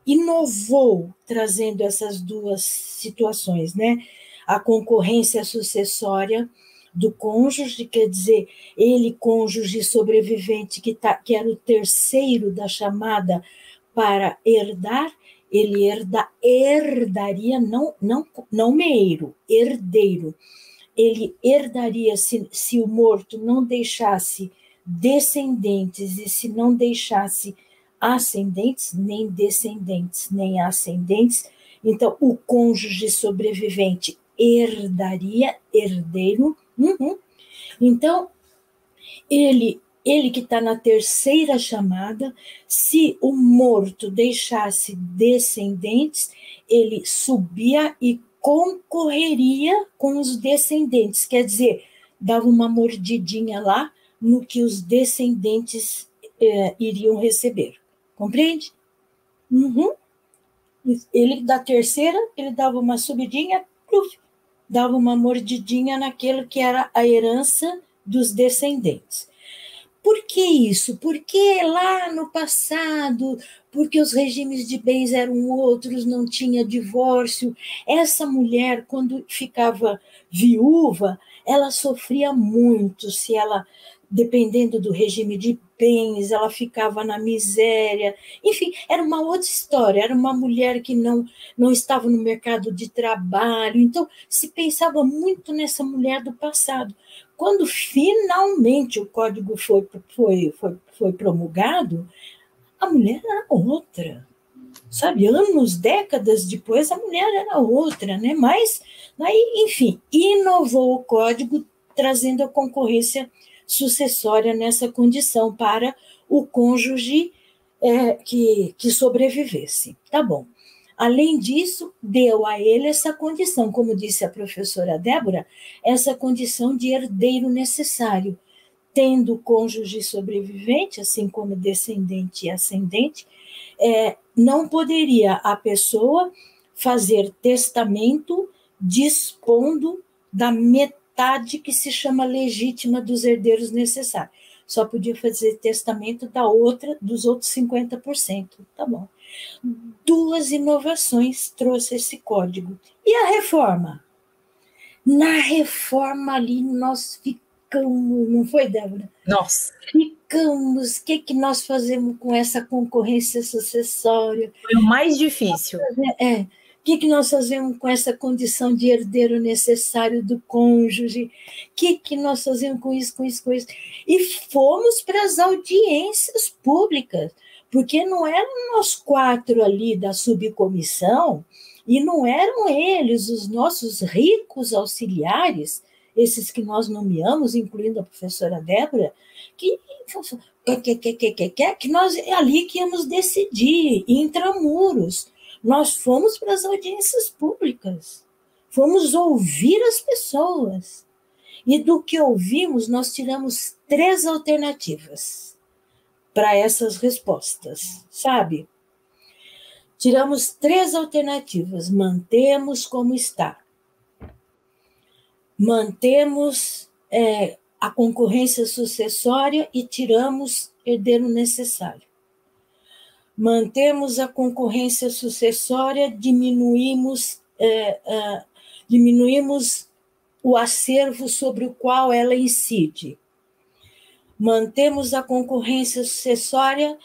inovou, trazendo essas 2 situações, né? A concorrência sucessória do cônjuge, quer dizer, ele, cônjuge sobrevivente, que era o terceiro da chamada para herdar, ele herdaria, não meiro, herdeiro. Ele herdaria se o morto não deixasse descendentes e se não deixasse ascendentes, nem descendentes, nem ascendentes. Então, o cônjuge sobrevivente herdaria, herdeiro. Então, ele que está na terceira chamada, se o morto deixasse descendentes, ele subia e concorreria com os descendentes, quer dizer, dava uma mordidinha lá no que os descendentes iriam receber. Compreende? Ele, da terceira, ele dava uma subidinha, dava uma mordidinha naquilo que era a herança dos descendentes. Por que isso? Porque lá no passado, porque os regimes de bens eram outros, não tinha divórcio, essa mulher, quando ficava viúva, ela sofria muito, se ela, dependendo do regime de bens, ela ficava na miséria, enfim, era uma outra história, era uma mulher que não estava no mercado de trabalho, então se pensava muito nessa mulher do passado. Quando finalmente o código foi promulgado, a mulher era outra, sabe? Anos, décadas depois, a mulher era outra, né? Mas, aí, enfim, inovou o código, trazendo a concorrência sucessória nessa condição para o cônjuge que sobrevivesse. Tá bom. Além disso, deu a ele essa condição, como disse a professora Débora, essa condição de herdeiro necessário, tendo cônjuge sobrevivente, assim como descendente e ascendente, não poderia a pessoa fazer testamento dispondo da metade que se chama legítima dos herdeiros necessários. Só podia fazer testamento dos outros 50%. Tá bom. 2 inovações trouxe esse código. E a reforma? Na reforma ali nós ficamos, não foi, Débora? Nossa! Ficamos, o que nós fazemos com essa concorrência sucessória? Foi o mais difícil. O que nós fazemos com essa condição de herdeiro necessário do cônjuge? O que nós fazemos com isso? E fomos para as audiências públicas, porque não eram nós 4 ali da subcomissão, e não eram eles, os nossos ricos auxiliares, esses que nós nomeamos, incluindo a professora Débora, que nós ali que íamos decidir, intramuros. Nós fomos para as audiências públicas, fomos ouvir as pessoas. E do que ouvimos, nós tiramos 3 alternativas para essas respostas, sabe? Tiramos 3 alternativas. Mantemos como está. Mantemos a concorrência sucessória e tiramos herdeiro necessário. Mantemos a concorrência sucessória, diminuímos o acervo sobre o qual ela incide. Mantemos a concorrência sucessória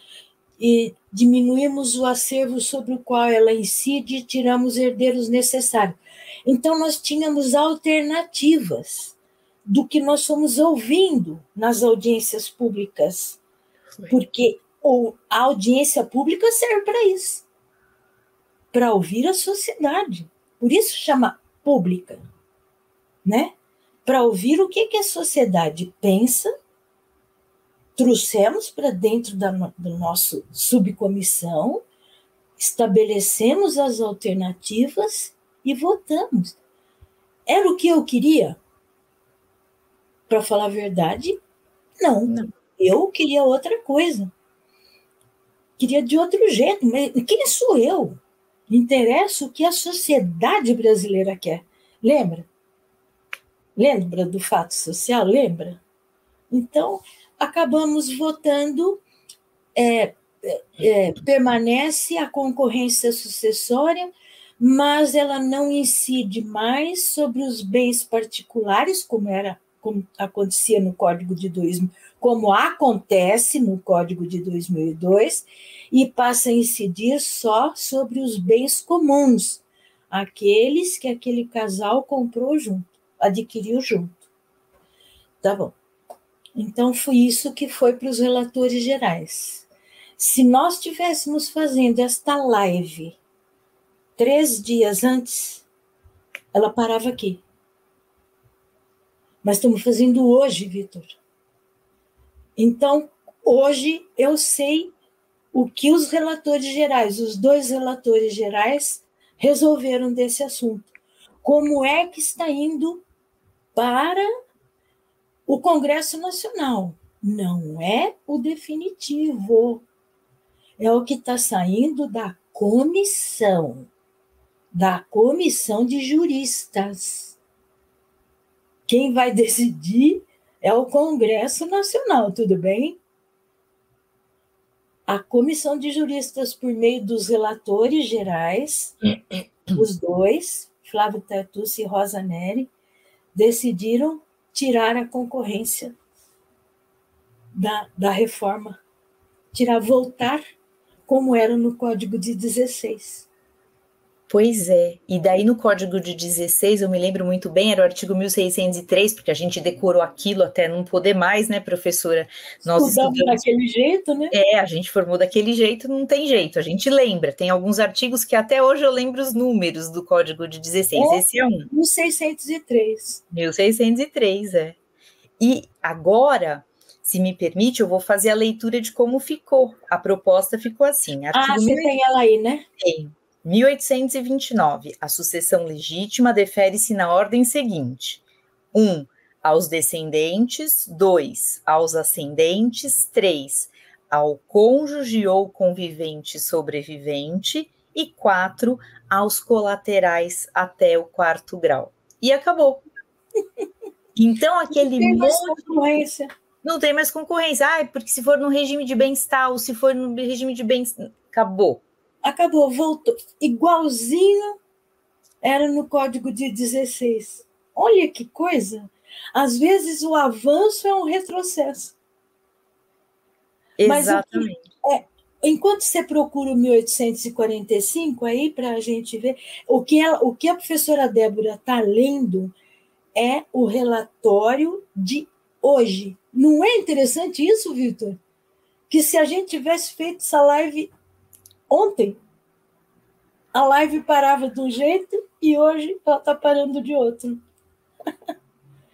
e diminuímos o acervo sobre o qual ela incide e tiramos herdeiros necessários. Então, nós tínhamos alternativas do que nós fomos ouvindo nas audiências públicas, porque a audiência pública serve para isso, para ouvir a sociedade. Por isso chama pública, né? Para ouvir o que a sociedade pensa. Trouxemos para dentro do nosso subcomissão, estabelecemos as alternativas e votamos. Era o que eu queria? Para falar a verdade, não. Eu queria outra coisa. Queria de outro jeito, mas quem sou eu? Interessa o que a sociedade brasileira quer. Lembra? Lembra do fato social? Lembra? Então, acabamos votando, permanece a concorrência sucessória, mas ela não incide mais sobre os bens particulares, como como acontecia no Código de 2000, como acontece no Código de 2002, e passa a incidir só sobre os bens comuns, aqueles que aquele casal comprou junto, adquiriu junto. Tá bom. Então, foi isso que foi para os relatores gerais. Se nós estivéssemos fazendo esta live 3 dias antes, ela parava aqui. Mas estamos fazendo hoje, Vitor. Então, hoje eu sei o que os relatores gerais, os 2 relatores gerais, resolveram desse assunto. Como é que está indo para o Congresso Nacional? Não é o definitivo. É o que está saindo da comissão de juristas. Quem vai decidir é o Congresso Nacional, tudo bem? A comissão de juristas, por meio dos relatores gerais, os 2, Flávio Tartucci e Rosa Neri, decidiram tirar a concorrência da reforma, voltar como era no Código de 16. Pois é, e daí no Código de 16, eu me lembro muito bem, era o artigo 1603, porque a gente decorou aquilo até não poder mais, né, professora? Nós estudamos daquele jeito, né? A gente formou daquele jeito, não tem jeito, a gente lembra. Tem alguns artigos que até hoje eu lembro os números do Código de 16, esse é um. 1603. 1603, E agora, se me permite, eu vou fazer a leitura de como ficou. A proposta ficou assim. Você tem ela aí, né? Tenho. 1829, a sucessão legítima defere-se na ordem seguinte: 1. Aos descendentes, 2. Aos ascendentes, 3. Ao cônjuge ou convivente sobrevivente e 4. Aos colaterais até o 4º grau. E acabou. Então, aquele concorrência. Não tem mais concorrência. Porque se for no regime de bens-tal, ou se for no regime de bens... Acabou. Acabou, voltou. Igualzinho era no Código de 16. Olha que coisa! Às vezes o avanço é um retrocesso. Exatamente. Mas enquanto você procura o 1845, aí para a gente ver, o que a professora Débora está lendo é o relatório de hoje. Não é interessante isso, Vitor? Que se a gente tivesse feito essa live ontem, a live parava de um jeito e hoje ela está parando de outro.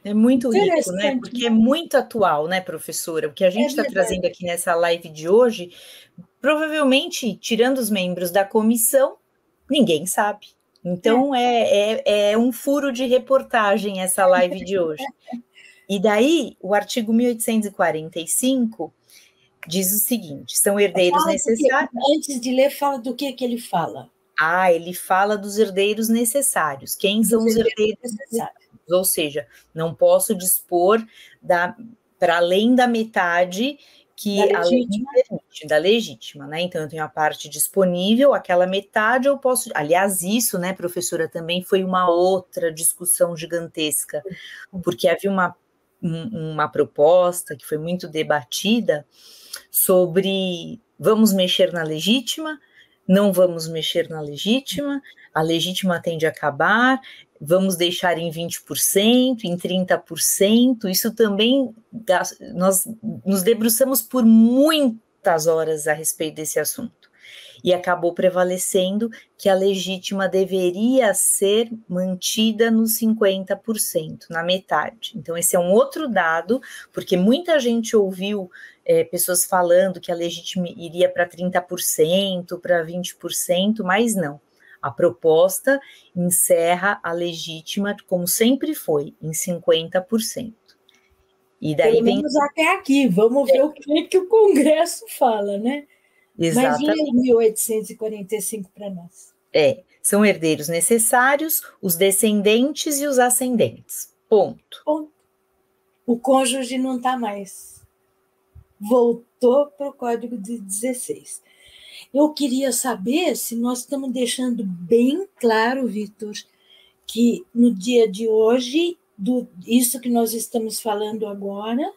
É muito rico, né? Porque é muito atual, né, professora? O que a gente está trazendo aqui nessa live de hoje, provavelmente, tirando os membros da comissão, ninguém sabe. Então, é um furo de reportagem essa live de hoje. E daí, o artigo 1845 diz o seguinte: são herdeiros necessários... Antes de ler, fala do que ele fala. Ele fala dos herdeiros necessários. Quem são os herdeiros necessários? Ou seja, não posso dispor para além da metade que a lei me permite, da legítima, né? Então, eu tenho a parte disponível, aquela metade eu posso... Aliás, isso, né, professora, também foi uma outra discussão gigantesca, porque havia uma proposta que foi muito debatida sobre vamos mexer na legítima, não vamos mexer na legítima, a legítima tende a acabar, vamos deixar em 20%, em 30%, isso também, nós nos debruçamos por muitas horas a respeito desse assunto, e acabou prevalecendo que a legítima deveria ser mantida nos 50%, na metade. Então, esse é um outro dado, porque muita gente ouviu pessoas falando que a legítima iria para 30%, para 20%, mas não. A proposta encerra a legítima, como sempre foi, em 50%. E daí pelo menos até aqui, vamos ver o que o Congresso fala, né? Exatamente. Mas em 1845 para nós. São herdeiros necessários, os descendentes e os ascendentes. Ponto. O cônjuge não está mais. Voltou para o Código de 16. Eu queria saber se nós estamos deixando bem claro, Vitor, que no dia de hoje, isso que nós estamos falando agora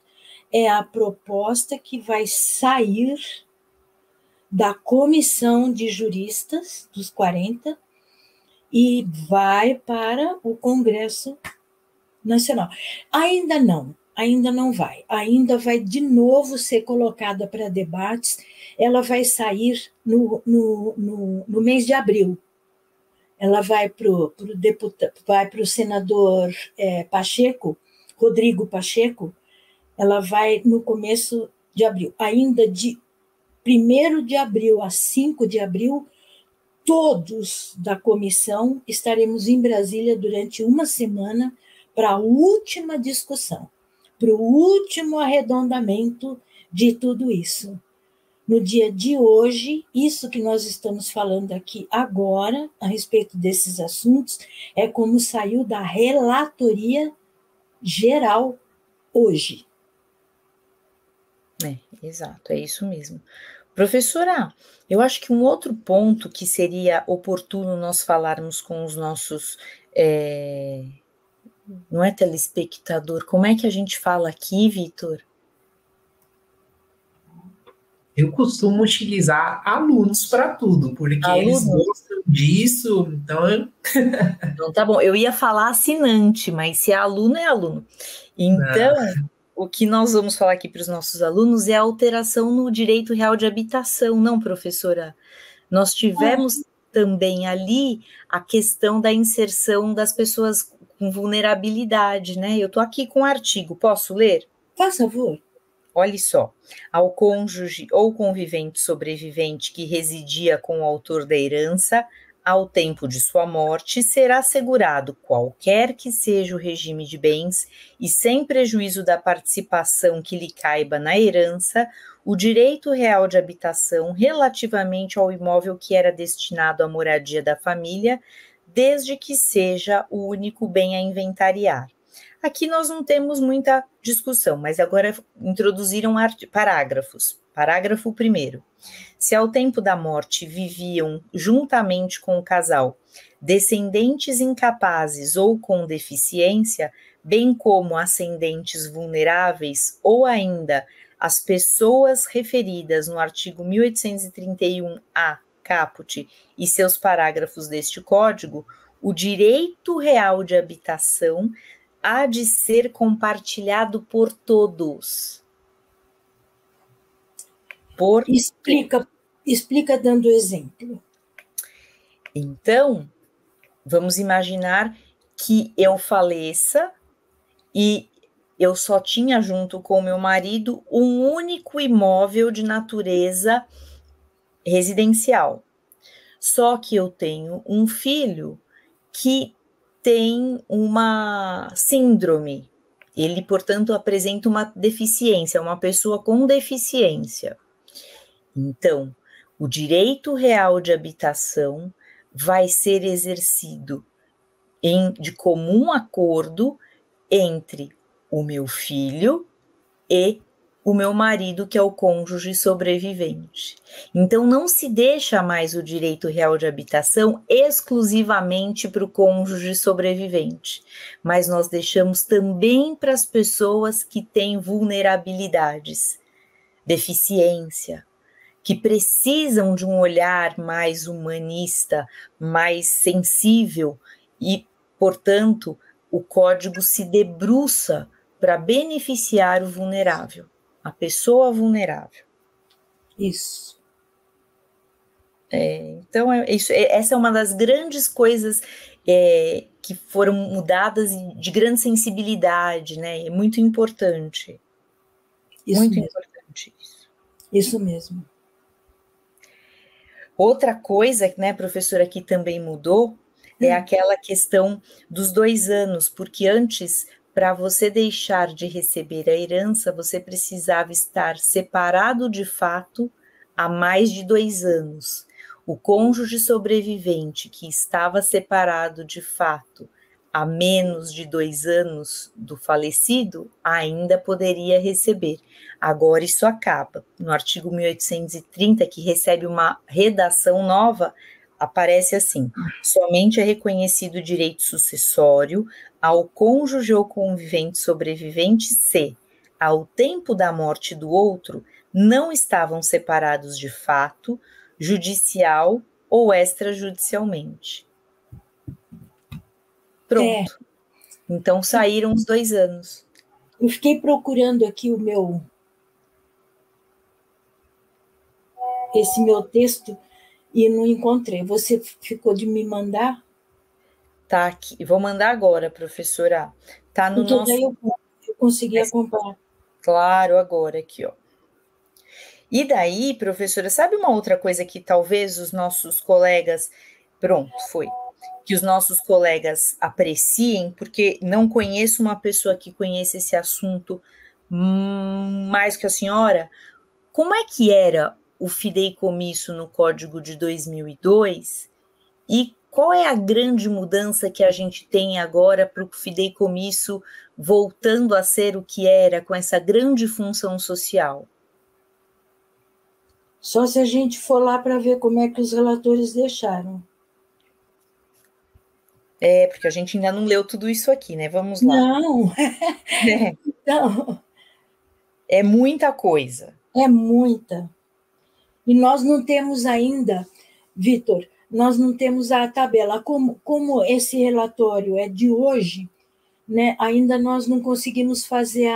é a proposta que vai sair da comissão de juristas dos 40 e vai para o Congresso Nacional. Ainda não vai. Ainda vai de novo ser colocada para debates. Ela vai sair no mês de abril. Ela vai para o senador Pacheco, Rodrigo Pacheco, ela vai no começo de abril. Ainda de 1º de abril a 5 de abril, todos da comissão estaremos em Brasília durante uma semana para a última discussão, para o último arredondamento de tudo isso. No dia de hoje, isso que nós estamos falando aqui agora, a respeito desses assuntos, é como saiu da relatoria geral hoje. Exato, é isso mesmo. Professora, eu acho que um outro ponto que seria oportuno nós falarmos com os nossos, não é telespectador, como é que a gente fala aqui, Vitor? Eu costumo utilizar alunos para tudo, porque eles gostam disso, então... Então, tá bom, eu ia falar assinante, mas se é aluno, é aluno. Então, o que nós vamos falar aqui para os nossos alunos é a alteração no direito real de habitação, não, professora? Nós tivemos também ali a questão da inserção das pessoas com vulnerabilidade, né? Eu estou aqui com o artigo, posso ler? Faz favor. Olha só, ao cônjuge ou convivente sobrevivente que residia com o autor da herança, ao tempo de sua morte, será assegurado qualquer que seja o regime de bens e sem prejuízo da participação que lhe caiba na herança, o direito real de habitação relativamente ao imóvel que era destinado à moradia da família, desde que seja o único bem a inventariar. Aqui nós não temos muita discussão, mas agora introduziram parágrafos. Parágrafo 1º. Se ao tempo da morte viviam juntamente com o casal descendentes incapazes ou com deficiência, bem como ascendentes vulneráveis ou ainda as pessoas referidas no artigo 1831-A, caput, e seus parágrafos deste Código, o direito real de habitação há de ser compartilhado por todos. Explica dando exemplo. Então, vamos imaginar que eu faleça e eu só tinha junto com meu marido um único imóvel de natureza residencial. Só que eu tenho um filho que tem uma síndrome. Ele, portanto, apresenta uma deficiência, uma pessoa com deficiência. Então, o direito real de habitação vai ser exercido de comum acordo entre o meu filho e o meu marido, que é o cônjuge sobrevivente. Então, não se deixa mais o direito real de habitação exclusivamente para o cônjuge sobrevivente, mas nós deixamos também para as pessoas que têm vulnerabilidades, deficiência, que precisam de um olhar mais humanista, mais sensível e, portanto, o Código se debruça para beneficiar o vulnerável, a pessoa vulnerável. Isso. Então, essa é uma das grandes coisas que foram mudadas de grande sensibilidade, né? É muito importante. Isso muito mesmo. Importante isso. Isso mesmo. Outra coisa, né, professora, que também mudou é aquela questão dos 2 anos, porque antes, para você deixar de receber a herança, você precisava estar separado de fato há mais de 2 anos. O cônjuge sobrevivente que estava separado de fato há menos de 2 anos do falecido ainda poderia receber. Agora isso acaba. No artigo 1830, que recebe uma redação nova, aparece assim: somente é reconhecido o direito sucessório ao cônjuge ou convivente sobrevivente se, ao tempo da morte do outro, não estavam separados de fato, judicial ou extrajudicialmente. Pronto. Então saíram os 2 anos. Eu fiquei procurando aqui esse meu texto e não encontrei. Você ficou de me mandar? Tá aqui. Vou mandar agora, professora. Tá no porque nosso... daí eu consegui acompanhar. Claro, agora aqui, ó. E daí, professora, sabe uma outra coisa que talvez os nossos colegas... Pronto, foi. Que os nossos colegas apreciem, porque não conheço uma pessoa que conheça esse assunto mais que a senhora. Como é que era o fideicomisso no Código de 2002 e qual é a grande mudança que a gente tem agora para o fideicomisso voltando a ser o que era, com essa grande função social? Só se a gente for lá para ver como é que os relatores deixaram. Porque a gente ainda não leu tudo isso aqui, né? Vamos lá. Não. Então, é muita coisa. É muita. E nós não temos ainda, Vitor, nós não temos a tabela. Como esse relatório é de hoje, né, ainda nós não conseguimos fazer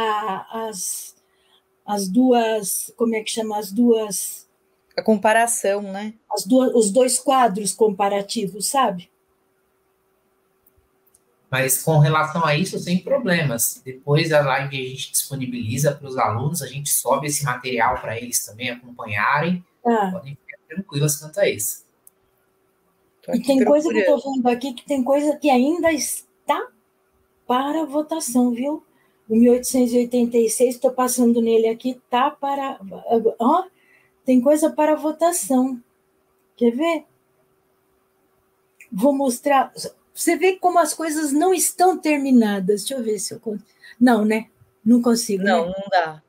as duas, como é que chama? As duas... A comparação, né? Os 2 quadros comparativos, sabe? Mas com relação a isso, sem problemas. Depois da live a gente disponibiliza para os alunos, a gente sobe esse material para eles também acompanharem. Podem ficar tranquilos quanto a isso. E tem coisa que eu estou vendo aqui, que tem coisa que ainda está para votação, viu? O 1886, estou passando nele aqui, está para... tem coisa para votação. Quer ver? Vou mostrar... Você vê como as coisas não estão terminadas. Deixa eu ver se eu consigo. Não, né? Não consigo. Não, né? Não dá.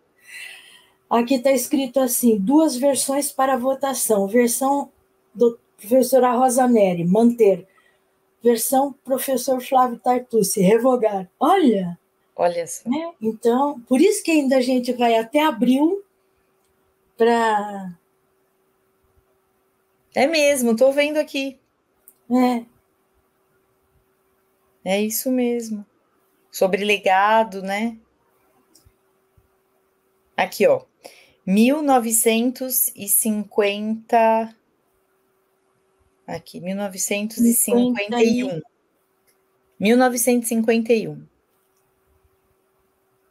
Aqui está escrito assim: 2 versões para votação. Versão do professora Rosa Neri, manter. Versão professor Flávio Tartucci, revogar. Olha só. Né? Então, por isso que ainda a gente vai até abril para... É mesmo, estou vendo aqui. É isso mesmo. Sobre legado, né? Aqui, ó. 1950... Aqui, 1951. 1951.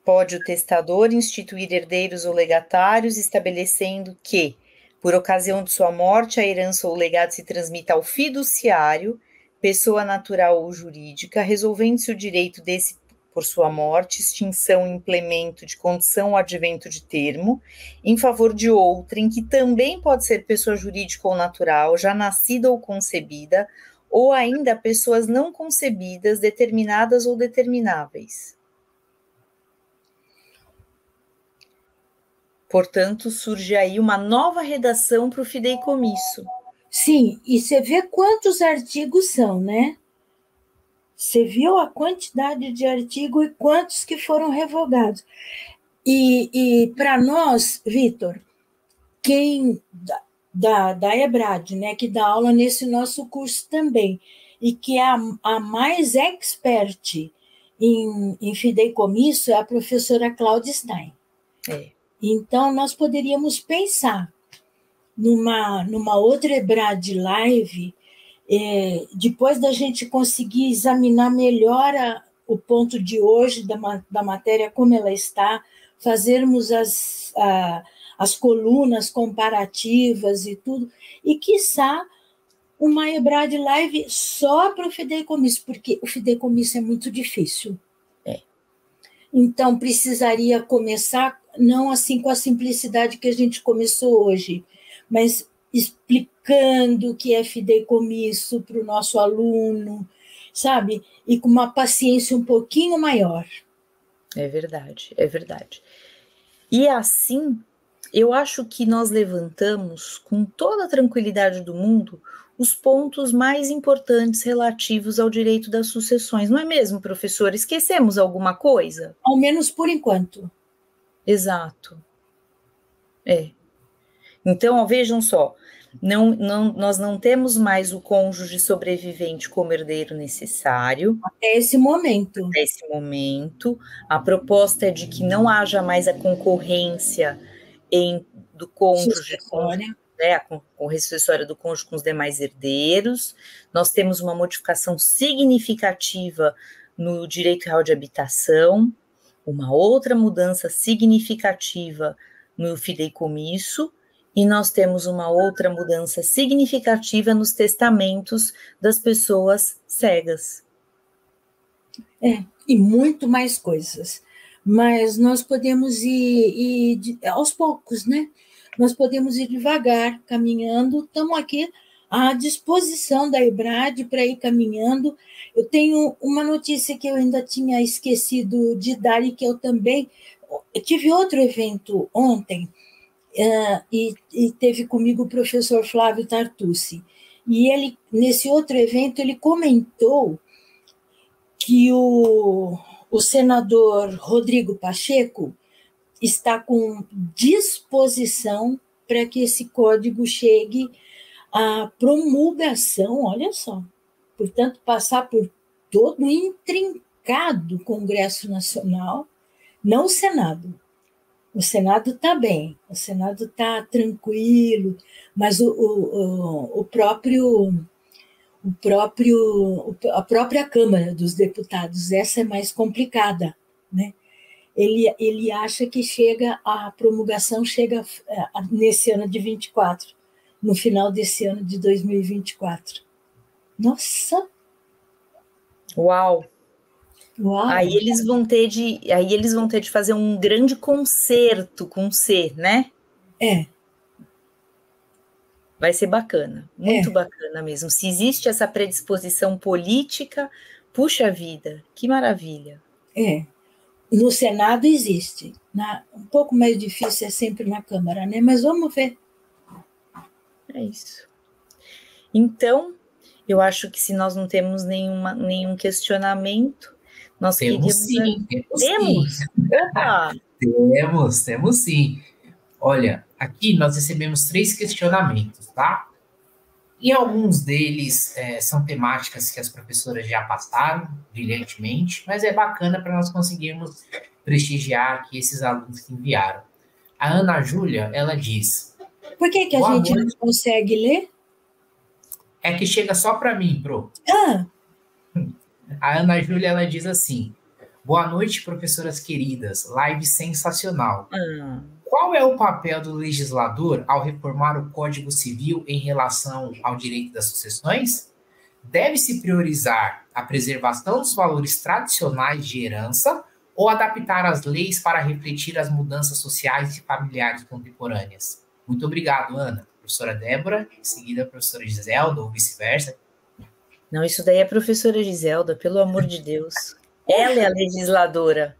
Pode o testador instituir herdeiros ou legatários, estabelecendo que, por ocasião de sua morte, a herança ou legado se transmita ao fiduciário, pessoa natural ou jurídica, resolvendo-se o direito desse por sua morte, extinção, implemento de condição ou advento de termo, em favor de outrem, que também pode ser pessoa jurídica ou natural, já nascida ou concebida, ou ainda pessoas não concebidas, determinadas ou determináveis. Portanto, surge aí uma nova redação para o fideicomisso. Sim, e você vê quantos artigos são, né? Você viu a quantidade de artigos e quantos que foram revogados. E para nós, Vitor, quem da EBRAD, né, que dá aula nesse nosso curso também, e que é a mais expert em fideicomisso é a professora Cláudia Stein. Então, nós poderíamos pensar numa outra EBRAD Live, depois da gente conseguir examinar melhor o ponto de hoje da matéria, como ela está, fazermos as colunas comparativas e tudo, e, quiçá, uma EBRAD Live só para o fideicomisso, porque o fideicomisso é muito difícil. Então, precisaria começar, não assim com a simplicidade que a gente começou hoje, mas explicando o que é fideicomisso para o nosso aluno, sabe? E com uma paciência um pouquinho maior. É verdade, é verdade. E assim, eu acho que nós levantamos, com toda a tranquilidade do mundo, os pontos mais importantes relativos ao direito das sucessões. Não é mesmo, professora? Esquecemos alguma coisa? Ao menos por enquanto. Exato. Então, vejam só, nós não temos mais o cônjuge sobrevivente como herdeiro necessário. Até esse momento. Até esse momento. A proposta é de que não haja mais a concorrência do cônjuge, né, a concorrência sucessória do cônjuge com os demais herdeiros. Nós temos uma modificação significativa no direito real de habitação, uma outra mudança significativa no fideicomisso, e nós temos uma outra mudança significativa nos testamentos das pessoas cegas. E muito mais coisas. Mas nós podemos ir aos poucos, né? Nós podemos ir devagar, caminhando. Estamos aqui à disposição da EBRAD para ir caminhando. Eu tenho uma notícia que eu ainda tinha esquecido de dar e que eu também... Eu tive outro evento ontem, e teve comigo o professor Flávio Tartucci. E ele, nesse outro evento, ele comentou que o senador Rodrigo Pacheco está com disposição para que esse código chegue à promulgação, olha só, portanto, passar por todo o intrincado Congresso Nacional, não o Senado. O Senado está bem, o Senado está tranquilo, mas a própria Câmara dos Deputados, essa é mais complicada, né? Ele acha que a promulgação chega nesse ano de 24, no final desse ano de 2024. Nossa! Uau! Aí eles vão ter de fazer um grande concerto com C, né? Vai ser bacana, muito bacana mesmo. Se existe essa predisposição política, puxa vida, que maravilha. No Senado existe. Um pouco mais difícil é sempre na Câmara, né? Mas vamos ver. É isso. Então, eu acho que se nós não temos nenhum questionamento, nós temos sim. Opa! Temos sim. Olha, aqui nós recebemos 3 questionamentos, tá? E alguns deles são temáticas que as professoras já passaram brilhantemente, mas é bacana para nós conseguirmos prestigiar aqui esses alunos que enviaram. A Ana Júlia, ela diz... Por que a gente não consegue ler? É que chega só para mim, Pro. A Ana Júlia, ela diz assim: boa noite, professoras queridas, live sensacional. Qual é o papel do legislador ao reformar o Código Civil em relação ao direito das sucessões? Deve-se priorizar a preservação dos valores tradicionais de herança ou adaptar as leis para refletir as mudanças sociais e familiares contemporâneas? Muito obrigado, Ana. Professora Débora, em seguida a professora Giselda, ou vice-versa. Não, isso daí é a professora Giselda, pelo amor de Deus. Ela é a legisladora.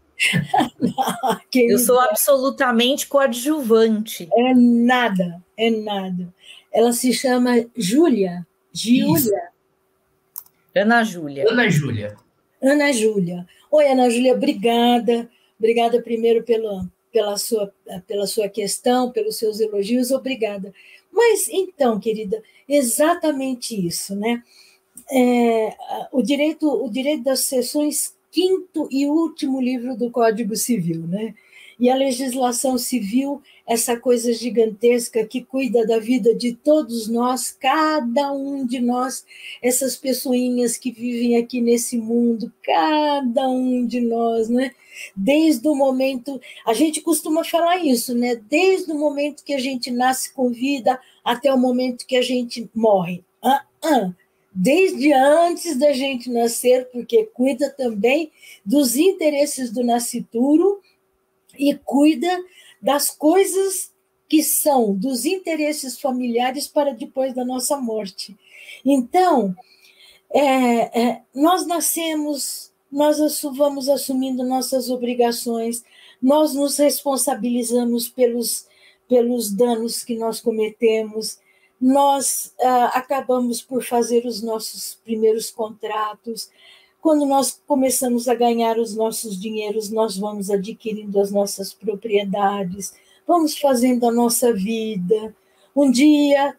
Eu sou absolutamente coadjuvante. É nada. Ela se chama Júlia. Ana Júlia. Ana Júlia. Oi, Ana Júlia, obrigada. Obrigada primeiro pela sua questão, pelos seus elogios, obrigada. Mas, então, querida, exatamente isso, né? O direito das sucessões, 5º e último livro do Código Civil, né? E a legislação civil, essa coisa gigantesca que cuida da vida de todos nós, cada um de nós, essas pessoinhas que vivem aqui nesse mundo, cada um de nós, né? Desde o momento, a gente costuma falar isso, né? Desde o momento que a gente nasce com vida até o momento que a gente morre. Desde antes da gente nascer, porque cuida também dos interesses do nascituro e cuida das coisas que são dos interesses familiares para depois da nossa morte. Então, nós nascemos, nós vamos assumindo nossas obrigações, nós nos responsabilizamos pelos danos que nós cometemos, nós acabamos por fazer os nossos primeiros contratos. Quando nós começamos a ganhar os nossos dinheiros, nós vamos adquirindo as nossas propriedades, vamos fazendo a nossa vida. Um dia,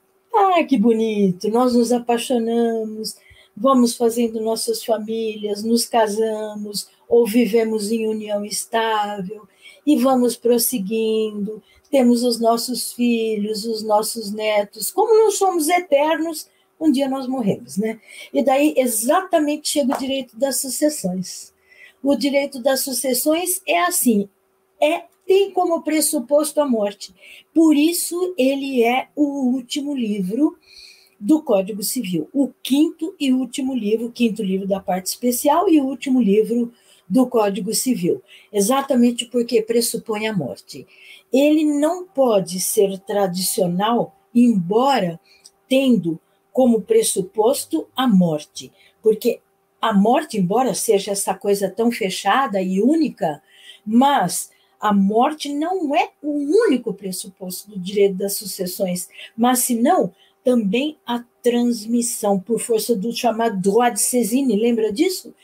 que bonito, nós nos apaixonamos, vamos fazendo nossas famílias, nos casamos ou vivemos em união estável e vamos prosseguindo, temos os nossos filhos, os nossos netos. Como não somos eternos, um dia nós morremos, né? E daí exatamente chega o direito das sucessões. O direito das sucessões é assim, tem como pressuposto a morte. Por isso ele é o último livro do Código Civil, o quinto livro da parte especial e o último livro do Código Civil, exatamente porque pressupõe a morte. Ele não pode ser tradicional, embora tendo como pressuposto a morte, porque a morte, embora seja essa coisa tão fechada e única, mas a morte não é o único pressuposto do direito das sucessões, mas senão também a transmissão por força do chamado droit de saisine, lembra disso?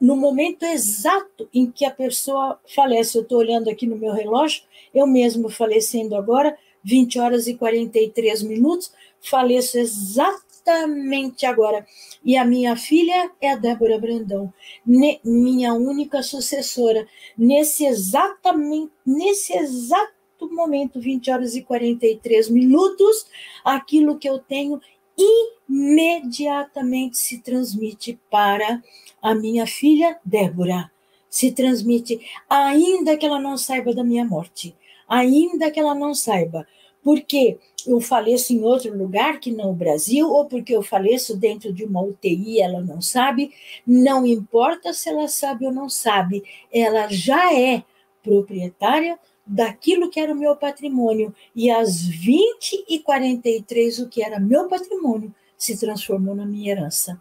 No momento exato em que a pessoa falece. Eu estou olhando aqui no meu relógio, eu mesmo falecendo agora, 20 horas e 43 minutos, faleço exatamente agora. E a minha filha é a Débora Brandão, minha única sucessora. Nesse exato momento, 20 horas e 43 minutos, aquilo que eu tenho imediatamente se transmite para a minha filha Débora. Se transmite, ainda que ela não saiba da minha morte, ainda que ela não saiba, porque eu faleço em outro lugar que não o Brasil, ou porque eu faleço dentro de uma UTI, ela não sabe, não importa se ela sabe ou não sabe, ela já é proprietária daquilo que era o meu patrimônio, e às 20h43 o que era meu patrimônio se transformou na minha herança.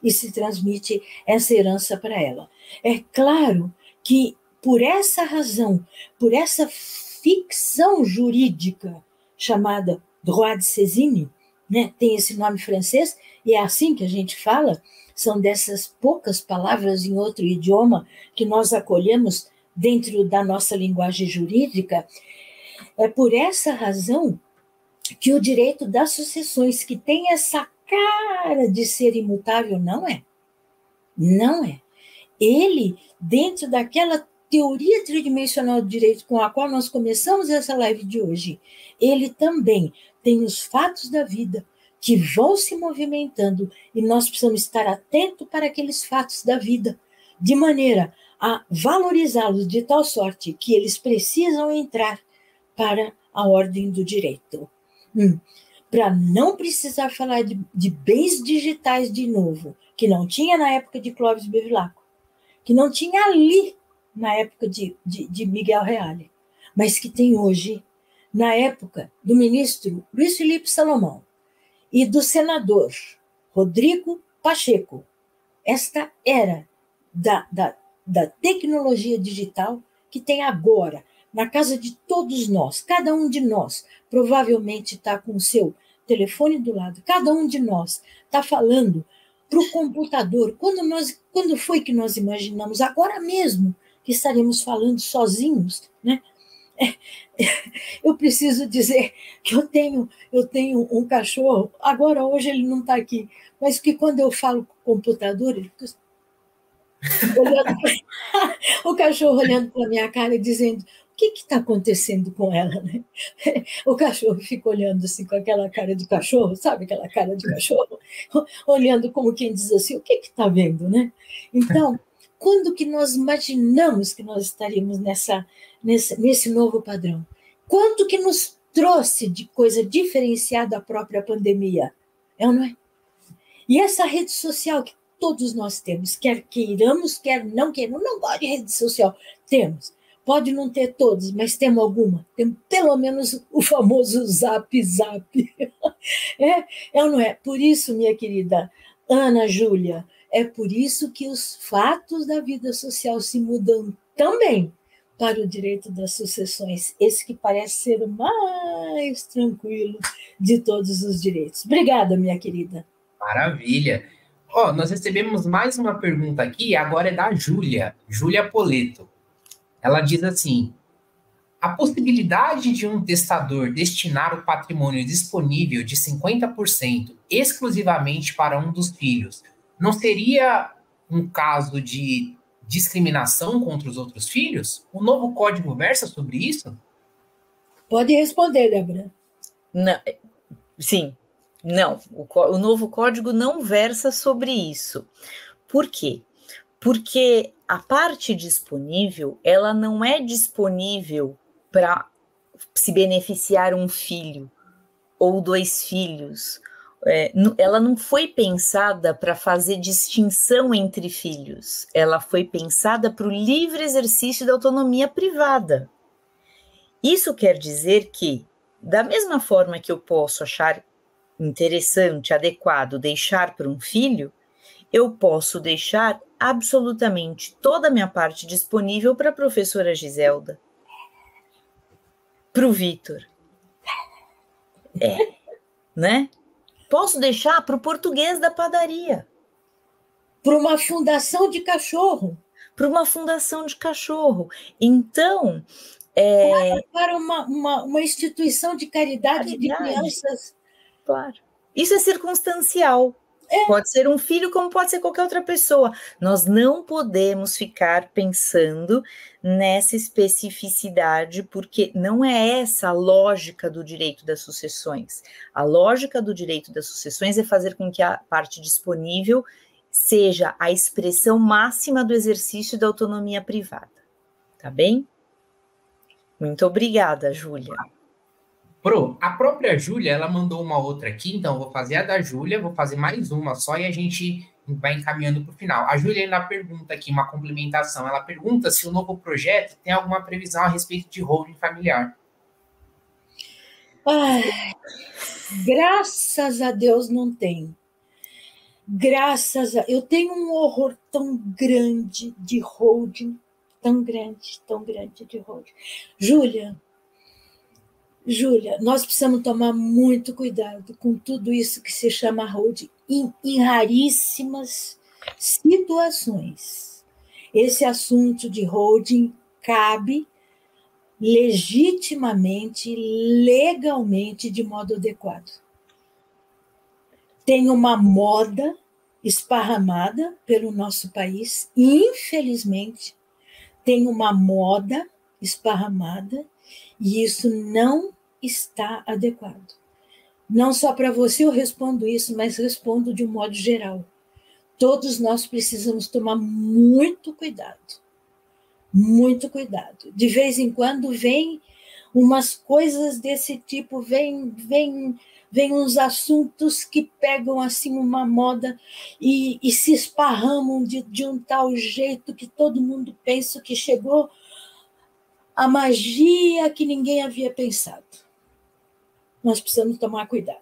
E se transmite essa herança para ela. É claro que por essa razão, por essa ficção jurídica chamada droit de saisine, né, tem esse nome francês, e é assim que a gente fala, são dessas poucas palavras em outro idioma que nós acolhemos dentro da nossa linguagem jurídica. É por essa razão que o direito das sucessões, que tem essa cara de ser imutável, não é. Não é. Ele, dentro daquela teoria tridimensional do direito com a qual nós começamos essa live de hoje, ele também tem os fatos da vida que vão se movimentando e nós precisamos estar atentos para aqueles fatos da vida, de maneira a valorizá-los de tal sorte que eles precisam entrar para a ordem do direito. Para não precisar falar de bens digitais de novo, que não tinha na época de Clóvis Bevilacqua, que não tinha ali na época de Miguel Reale, mas que tem hoje, na época do ministro Luiz Felipe Salomão e do senador Rodrigo Pacheco. Esta era da tecnologia digital que tem agora na casa de todos nós. Cada um de nós provavelmente está com o seu telefone do lado, cada um de nós está falando para o computador. Quando foi que nós imaginamos, agora mesmo, que estaremos falando sozinhos, né? Eu preciso dizer que eu tenho um cachorro, agora hoje ele não está aqui, mas que quando eu falo com o computador, ele fica olhando o cachorro olhando para a minha cara e dizendo: o que está acontecendo com ela? Né? O cachorro fica olhando assim com aquela cara de cachorro, sabe aquela cara de cachorro? Olhando como quem diz assim: o que está vendo? Né? Então, quando que nós imaginamos que nós estaríamos nesse novo padrão? Quanto que nos trouxe de coisa diferenciada a própria pandemia? É ou não é? E essa rede social que todos nós temos, quer queiramos, quer não queiramos, não gosto de rede social, temos. Pode não ter todos, mas temos alguma. Temos pelo menos o famoso Zap. É ou não é? Por isso, minha querida Ana Júlia, é por isso que os fatos da vida social se mudam também, para o direito das sucessões, esse que parece ser o mais tranquilo de todos os direitos. Obrigada, minha querida. Maravilha. Ó, nós recebemos mais uma pergunta aqui, agora é da Júlia Poleto. Ela diz assim: a possibilidade de um testador destinar o patrimônio disponível de 50% exclusivamente para um dos filhos não seria um caso de discriminação contra os outros filhos? O novo código versa sobre isso? Pode responder, Débora. Não, sim, não. O novo código não versa sobre isso. Por quê? Porque a parte disponível, ela não é disponível para se beneficiar um filho ou 2 filhos. Ela não foi pensada para fazer distinção entre filhos. Ela foi pensada para o livre exercício da autonomia privada. Isso quer dizer que, da mesma forma que eu posso achar interessante, adequado, deixar para um filho, eu posso deixar absolutamente toda a minha parte disponível para a professora Giselda, para o Vitor. Né? Posso deixar para o português da padaria. Para uma fundação de cachorro. Para uma fundação de cachorro. Então... para uma instituição de caridade de crianças. Claro. Isso é circunstancial. Pode ser um filho como pode ser qualquer outra pessoa. Nós não podemos ficar pensando nessa especificidade, porque não é essa a lógica do direito das sucessões. A lógica do direito das sucessões é fazer com que a parte disponível seja a expressão máxima do exercício da autonomia privada. Tá bem? Muito obrigada, Júlia. A própria Júlia, ela mandou uma outra aqui, então vou fazer a da Júlia, vou fazer mais uma só e a gente vai encaminhando para o final. A Júlia ainda pergunta aqui, uma complementação, ela pergunta se o novo projeto tem alguma previsão a respeito de holding familiar. Graças a Deus não tem. Eu tenho um horror tão grande de holding, tão grande de holding. Júlia, nós precisamos tomar muito cuidado com tudo isso que se chama holding em raríssimas situações. Esse assunto de holding cabe legitimamente, legalmente, de modo adequado. Tem uma moda esparramada pelo nosso país, infelizmente, tem uma moda esparramada e isso não está adequado. Não só para você eu respondo isso, mas respondo de um modo geral. Todos nós precisamos tomar muito cuidado. Muito cuidado. De vez em quando vem umas coisas desse tipo, vem uns assuntos que pegam assim uma moda e se esparramam de um tal jeito que todo mundo pensa que chegou a magia que ninguém havia pensado. Nós precisamos tomar cuidado.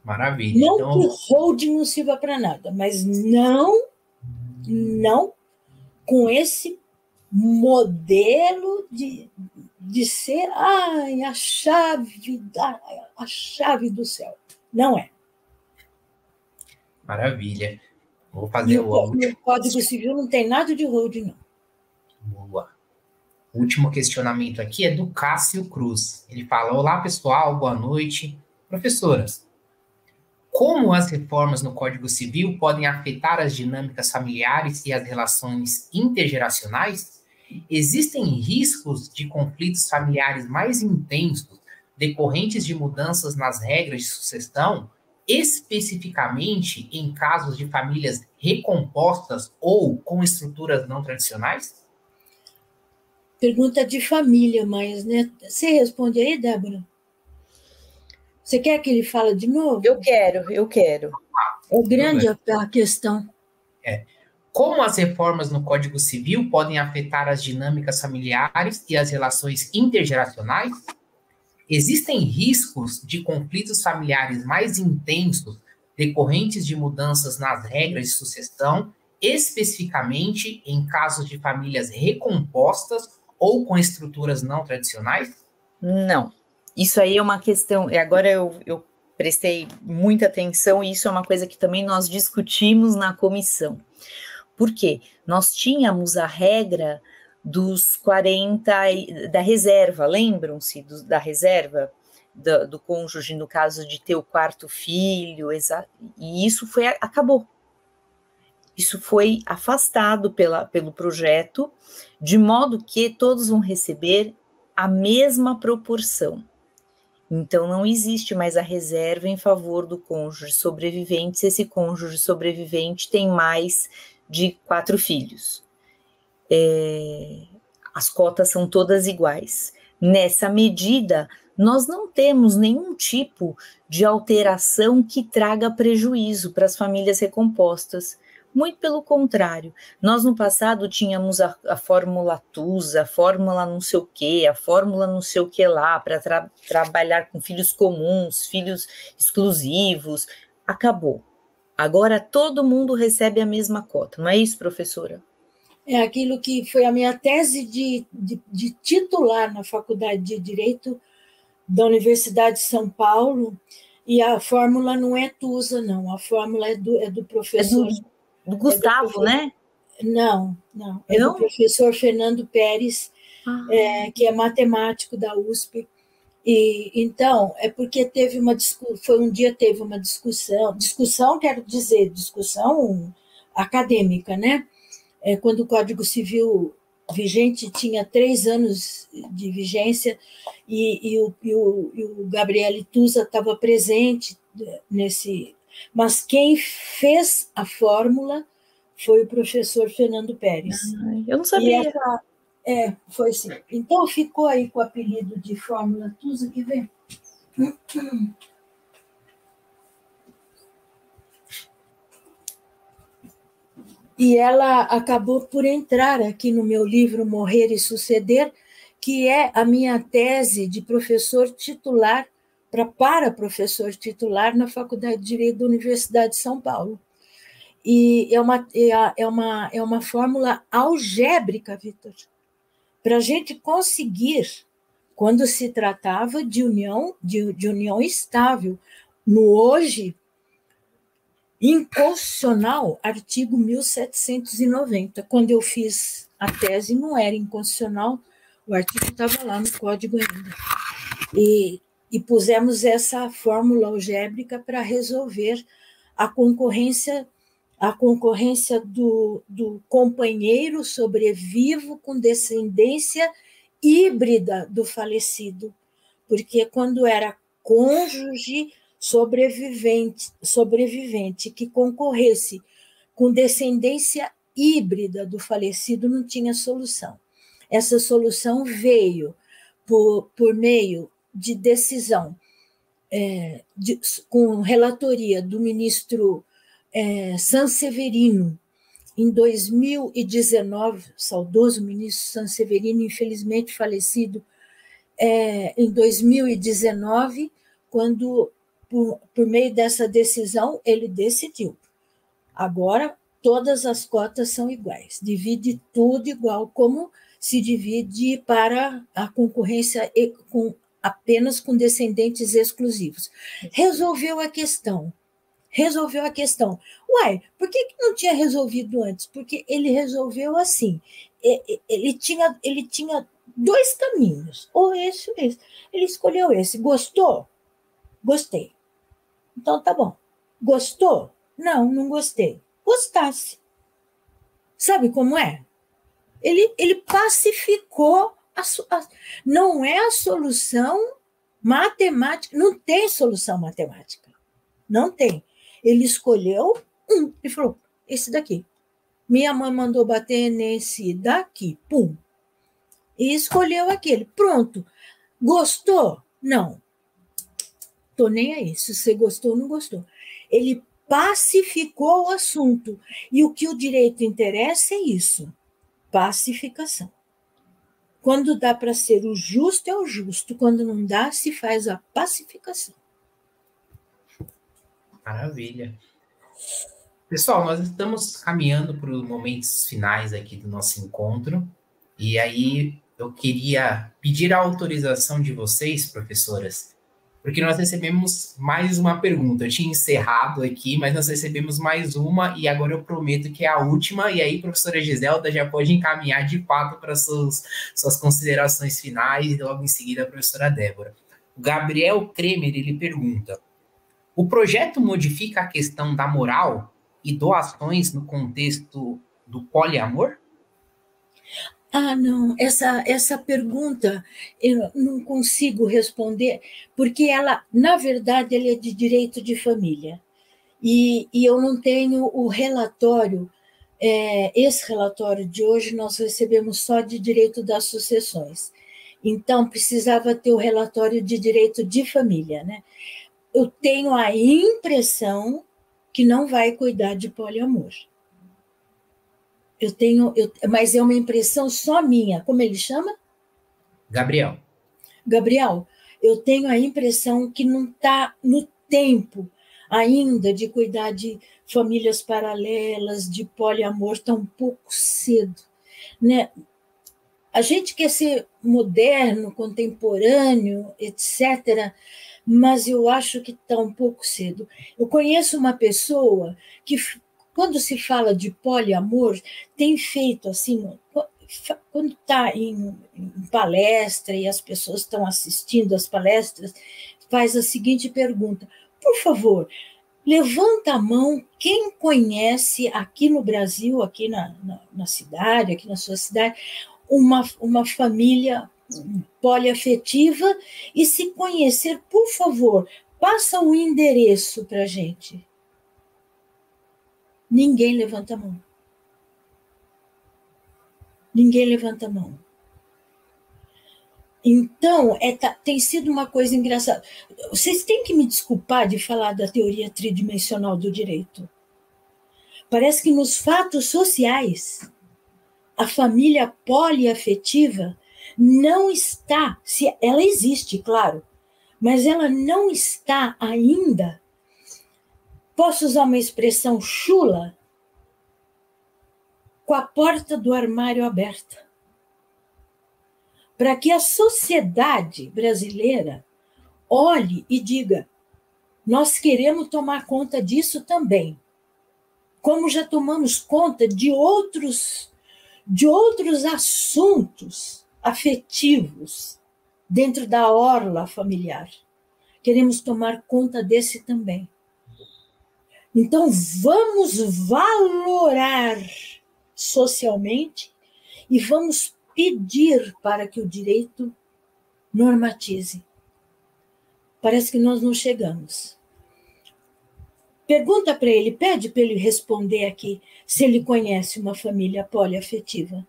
Maravilha. Não então... que holding não sirva para nada, mas não com esse modelo de ser a chave do céu. Não é. Maravilha. Vou fazer o último. O Código Civil não tem nada de holding, não. Boa. O último questionamento aqui é do Cássio Cruz. Ele fala: olá, pessoal, boa noite. Professoras, como as reformas no Código Civil podem afetar as dinâmicas familiares e as relações intergeracionais? Existem riscos de conflitos familiares mais intensos decorrentes de mudanças nas regras de sucessão, especificamente em casos de famílias recompostas ou com estruturas não tradicionais? Pergunta de família, mas, né? Você responde aí, Débora? Você quer que ele fale de novo? Eu quero. É grande a questão. Como as reformas no Código Civil podem afetar as dinâmicas familiares e as relações intergeracionais? Existem riscos de conflitos familiares mais intensos decorrentes de mudanças nas regras de sucessão, especificamente em casos de famílias recompostas ou com estruturas não tradicionais? Não. Isso aí é uma questão, e agora eu prestei muita atenção, e isso é uma coisa que também nós discutimos na comissão. Por quê? Nós tínhamos a regra dos 40 da reserva, lembram-se da reserva do cônjuge no caso de ter o quarto filho, e isso acabou. Isso foi afastado pelo projeto, de modo que todos vão receber a mesma proporção. Então, não existe mais a reserva em favor do cônjuge sobrevivente se esse cônjuge sobrevivente tem mais de 4 filhos. As cotas são todas iguais. Nessa medida, nós não temos nenhum tipo de alteração que traga prejuízo para as famílias recompostas. Muito pelo contrário, nós no passado tínhamos a fórmula TUSA, a fórmula não sei o quê, a fórmula não sei o que lá, para trabalhar com filhos comuns, filhos exclusivos. Acabou. Agora todo mundo recebe a mesma cota, não é isso, professora? É aquilo que foi a minha tese de titular na Faculdade de Direito da Universidade de São Paulo, e a fórmula não é TUSA, não, a fórmula é do professor... do Gustavo, né? Não. É do professor Fernando Pérez, que é matemático da USP. E então, é porque teve uma discussão, quero dizer, discussão acadêmica, né? Quando o Código Civil vigente tinha 3 anos de vigência, e o Gabriele Tusa estava presente nesse... Mas quem fez a fórmula foi o professor Fernando Pérez. Eu não sabia. Foi sim. Então, ficou aí com o apelido de fórmula Tusa, que vem. E ela acabou por entrar aqui no meu livro Morrer e Suceder, que é a minha tese de professor titular, para professor titular na Faculdade de Direito da Universidade de São Paulo. E é uma fórmula algébrica, Vitor, para a gente conseguir, quando se tratava de união estável, no hoje inconstitucional, artigo 1790. Quando eu fiz a tese, não era inconstitucional, o artigo estava lá no código ainda. E pusemos essa fórmula algébrica para resolver a concorrência do companheiro sobrevivo com descendência híbrida do falecido, porque quando era cônjuge sobrevivente que concorresse com descendência híbrida do falecido, não tinha solução. Essa solução veio por meio de decisão, com relatoria do ministro Sanseverino, em 2019, saudoso ministro Sanseverino, infelizmente falecido, em 2019, quando, por meio dessa decisão, ele decidiu. Agora, todas as cotas são iguais, divide tudo igual, como se divide para a concorrência apenas com descendentes exclusivos. Resolveu a questão. Uai, por que não tinha resolvido antes? Porque ele resolveu assim. Ele tinha 2 caminhos, ou esse ou esse. Ele escolheu esse. Gostou? Gostei. Então, tá bom. Gostou? Não gostei. Gostasse. Sabe como é? Ele pacificou. Não é a solução matemática. Não tem solução matemática. Não tem. Ele escolheu e falou, esse daqui. Minha mãe mandou bater nesse daqui, pum. E escolheu aquele. Pronto. Gostou? Não. Estou nem aí. Se você gostou ou não gostou. Ele pacificou o assunto. E o que o direito interessa é isso. Pacificação. Quando dá para ser o justo, é o justo. Quando não dá, se faz a pacificação. Maravilha. Pessoal, nós estamos caminhando para os momentos finais aqui do nosso encontro, e aí eu queria pedir a autorização de vocês, professoras, porque nós recebemos mais uma pergunta. Eu tinha encerrado aqui, mas nós recebemos mais uma, e agora eu prometo que é a última, e aí, professora Giselda, já pode encaminhar de fato para suas considerações finais, e logo em seguida a professora Débora. O Gabriel Kremer, ele pergunta: o projeto modifica a questão da moral e doações no contexto do poliamor? Não, essa pergunta eu não consigo responder, porque ela, na verdade, ela é de direito de família. E eu não tenho o relatório, esse relatório de hoje nós recebemos só de direito das sucessões. Então, precisava ter o relatório de direito de família, né? Eu tenho a impressão que não vai cuidar de poliamor. Mas é uma impressão só minha. Como ele chama? Gabriel. Gabriel, eu tenho a impressão que não está no tempo ainda de cuidar de famílias paralelas, de poliamor, está um pouco cedo, né? A gente quer ser moderno, contemporâneo, etc., mas eu acho que está um pouco cedo. Eu conheço uma pessoa que, quando se fala de poliamor, tem feito assim, quando está em palestra e as pessoas estão assistindo às palestras, faz a seguinte pergunta: por favor, levanta a mão quem conhece aqui no Brasil, aqui na cidade, aqui na sua cidade, uma família poliafetiva, e se conhecer, por favor, passa o endereço para a gente. Ninguém levanta a mão. Ninguém levanta a mão. Então, tem sido uma coisa engraçada. Vocês têm que me desculpar de falar da teoria tridimensional do direito. Parece que nos fatos sociais, a família poliafetiva não está, ela existe, claro, mas ela não está ainda, posso usar uma expressão chula, com a porta do armário aberta. Para que a sociedade brasileira olhe e diga: nós queremos tomar conta disso também, como já tomamos conta de outros assuntos afetivos dentro da orla familiar. Queremos tomar conta desse também. Então, vamos valorar socialmente e vamos pedir para que o direito normatize. Parece que nós não chegamos. Pergunta para ele, pede para ele responder aqui se ele conhece uma família poliafetiva,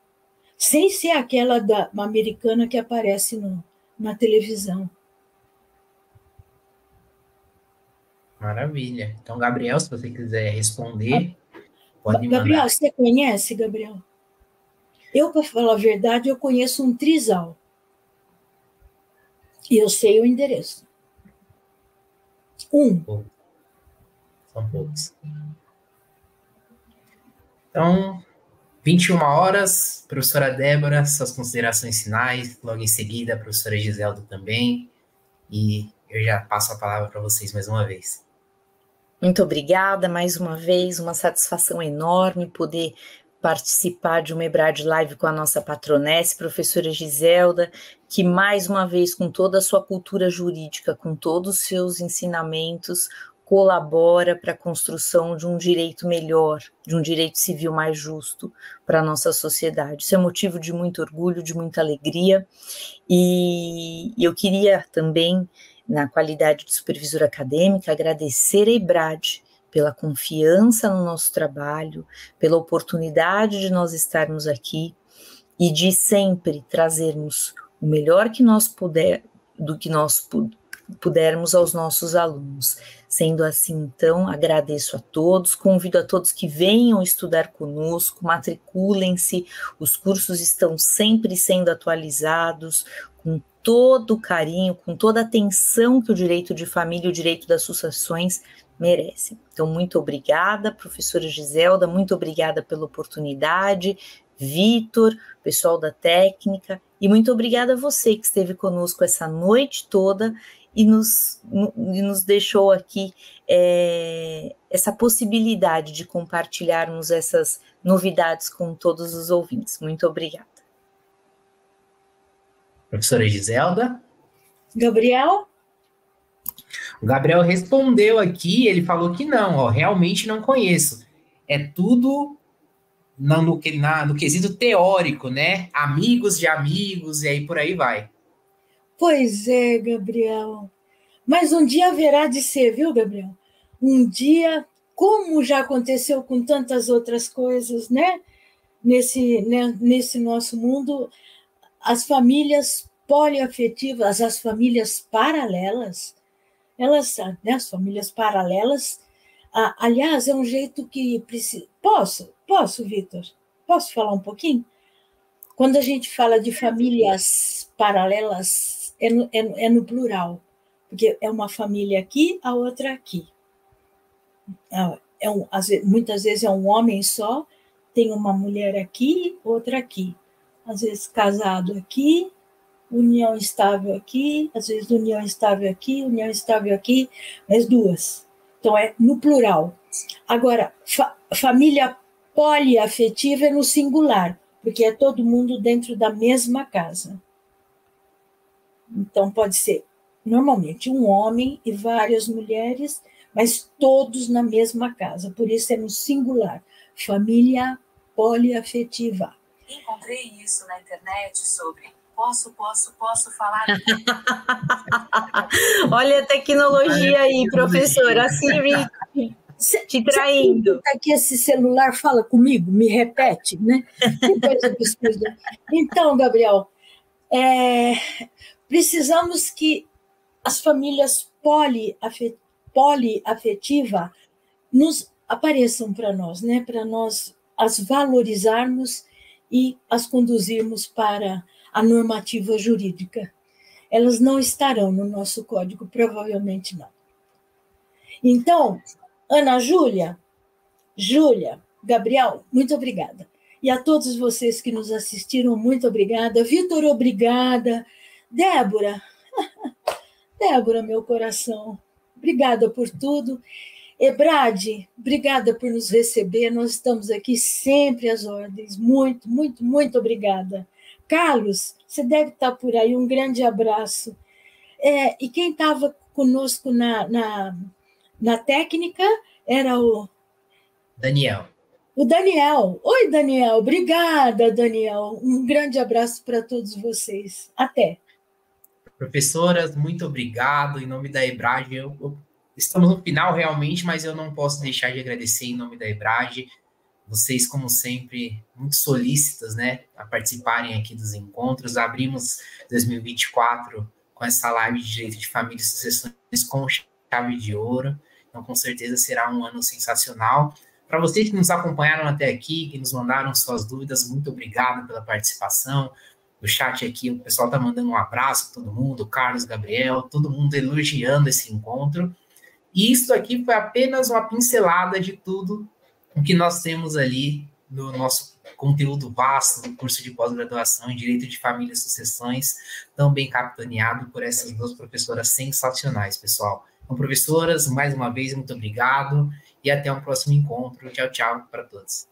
sem ser aquela uma americana que aparece na televisão. Maravilha. Então, Gabriel, se você quiser responder, pode Gabriel, mandar. você conhece, Gabriel? Eu, para falar a verdade, eu conheço um trisal. E eu sei o endereço. São poucos. Então, 21 horas, professora Débora, suas considerações finais, logo em seguida, a professora Giselda também, e eu já passo a palavra para vocês mais uma vez. Muito obrigada, mais uma vez, uma satisfação enorme poder participar de uma EBRAD Live com a nossa patronesse, professora Giselda, que mais uma vez, com toda a sua cultura jurídica, com todos os seus ensinamentos, colabora para a construção de um direito melhor, de um direito civil mais justo para a nossa sociedade. Isso é motivo de muito orgulho, de muita alegria, e eu queria também, na qualidade de supervisora acadêmica, agradecer a EBRAD pela confiança no nosso trabalho, pela oportunidade de nós estarmos aqui e de sempre trazermos o melhor que nós pudermos aos nossos alunos. Sendo assim, então, agradeço a todos, convido a todos que venham estudar conosco, matriculem-se, os cursos estão sempre sendo atualizados, com todo o carinho, com toda a atenção que o direito de família e o direito das sucessões merecem. Então, muito obrigada, professora Giselda, muito obrigada pela oportunidade, Vitor, pessoal da técnica, e muito obrigada a você que esteve conosco essa noite toda e nos deixou aqui essa possibilidade de compartilharmos essas novidades com todos os ouvintes. Muito obrigada. Professora Giselda? Gabriel? O Gabriel respondeu aqui, ele falou que não, ó, realmente não conheço. É tudo no quesito teórico, né? Amigos de amigos, e aí por aí vai. Pois é, Gabriel. Mas um dia haverá de ser, viu, Gabriel? Um dia, como já aconteceu com tantas outras coisas, né? Nesse nosso mundo, as famílias poliafetivas, as famílias paralelas, as famílias paralelas, aliás, é um jeito que precisa... Posso, Vitor? Posso falar um pouquinho? Quando a gente fala de famílias paralelas, é no plural, porque é uma família aqui, a outra aqui. Muitas vezes é um homem só, tem uma mulher aqui, outra aqui. Às vezes casado aqui, união estável aqui, às vezes união estável aqui, mas duas. Então, é no plural. Agora, família poliafetiva é no singular, porque é todo mundo dentro da mesma casa. Então, pode ser, normalmente, um homem e várias mulheres, mas todos na mesma casa. Por isso é no singular. Família poliafetiva. Encontrei isso na internet sobre... Posso falar? Olha a tecnologia aí, professora. A Siri te traindo. Que esse celular fala comigo, me repete, né? Que coisa absurda. Então, Gabriel, precisamos que as famílias poliafetivas nos apareçam para nós, né? Para nós as valorizarmos e as conduzirmos para a normativa jurídica. Elas não estarão no nosso código, provavelmente não. Então, Ana Júlia, Gabriel, muito obrigada. E a todos vocês que nos assistiram, muito obrigada. Vitor, obrigada. Débora, meu coração, obrigada por tudo. Ebrade, obrigada por nos receber. Nós estamos aqui sempre às ordens. Muito, muito, muito obrigada. Carlos, você deve estar por aí, um grande abraço. E quem estava conosco na técnica era o... Daniel. O Daniel. Oi, Daniel. Obrigada, Daniel. Um grande abraço para todos vocês. Até. Professoras, muito obrigado. Em nome da EBRAGE, estamos no final realmente, mas eu não posso deixar de agradecer em nome da EBRAGE. Vocês, como sempre, muito solícitas, né, a participarem aqui dos encontros. Abrimos 2024 com essa live de Direito de Família e Sucessões com chave de ouro. Então, com certeza, será um ano sensacional. Para vocês que nos acompanharam até aqui, que nos mandaram suas dúvidas, muito obrigado pela participação. No chat aqui, o pessoal está mandando um abraço para todo mundo, o Carlos, Gabriel, todo mundo elogiando esse encontro. E isso aqui foi apenas uma pincelada de tudo o que nós temos ali no nosso conteúdo vasto do curso de pós-graduação em Direito de Família e Sucessões, tão bem capitaneado por essas duas professoras sensacionais, pessoal. Então, professoras, mais uma vez, muito obrigado e até um próximo encontro. Tchau, tchau para todos.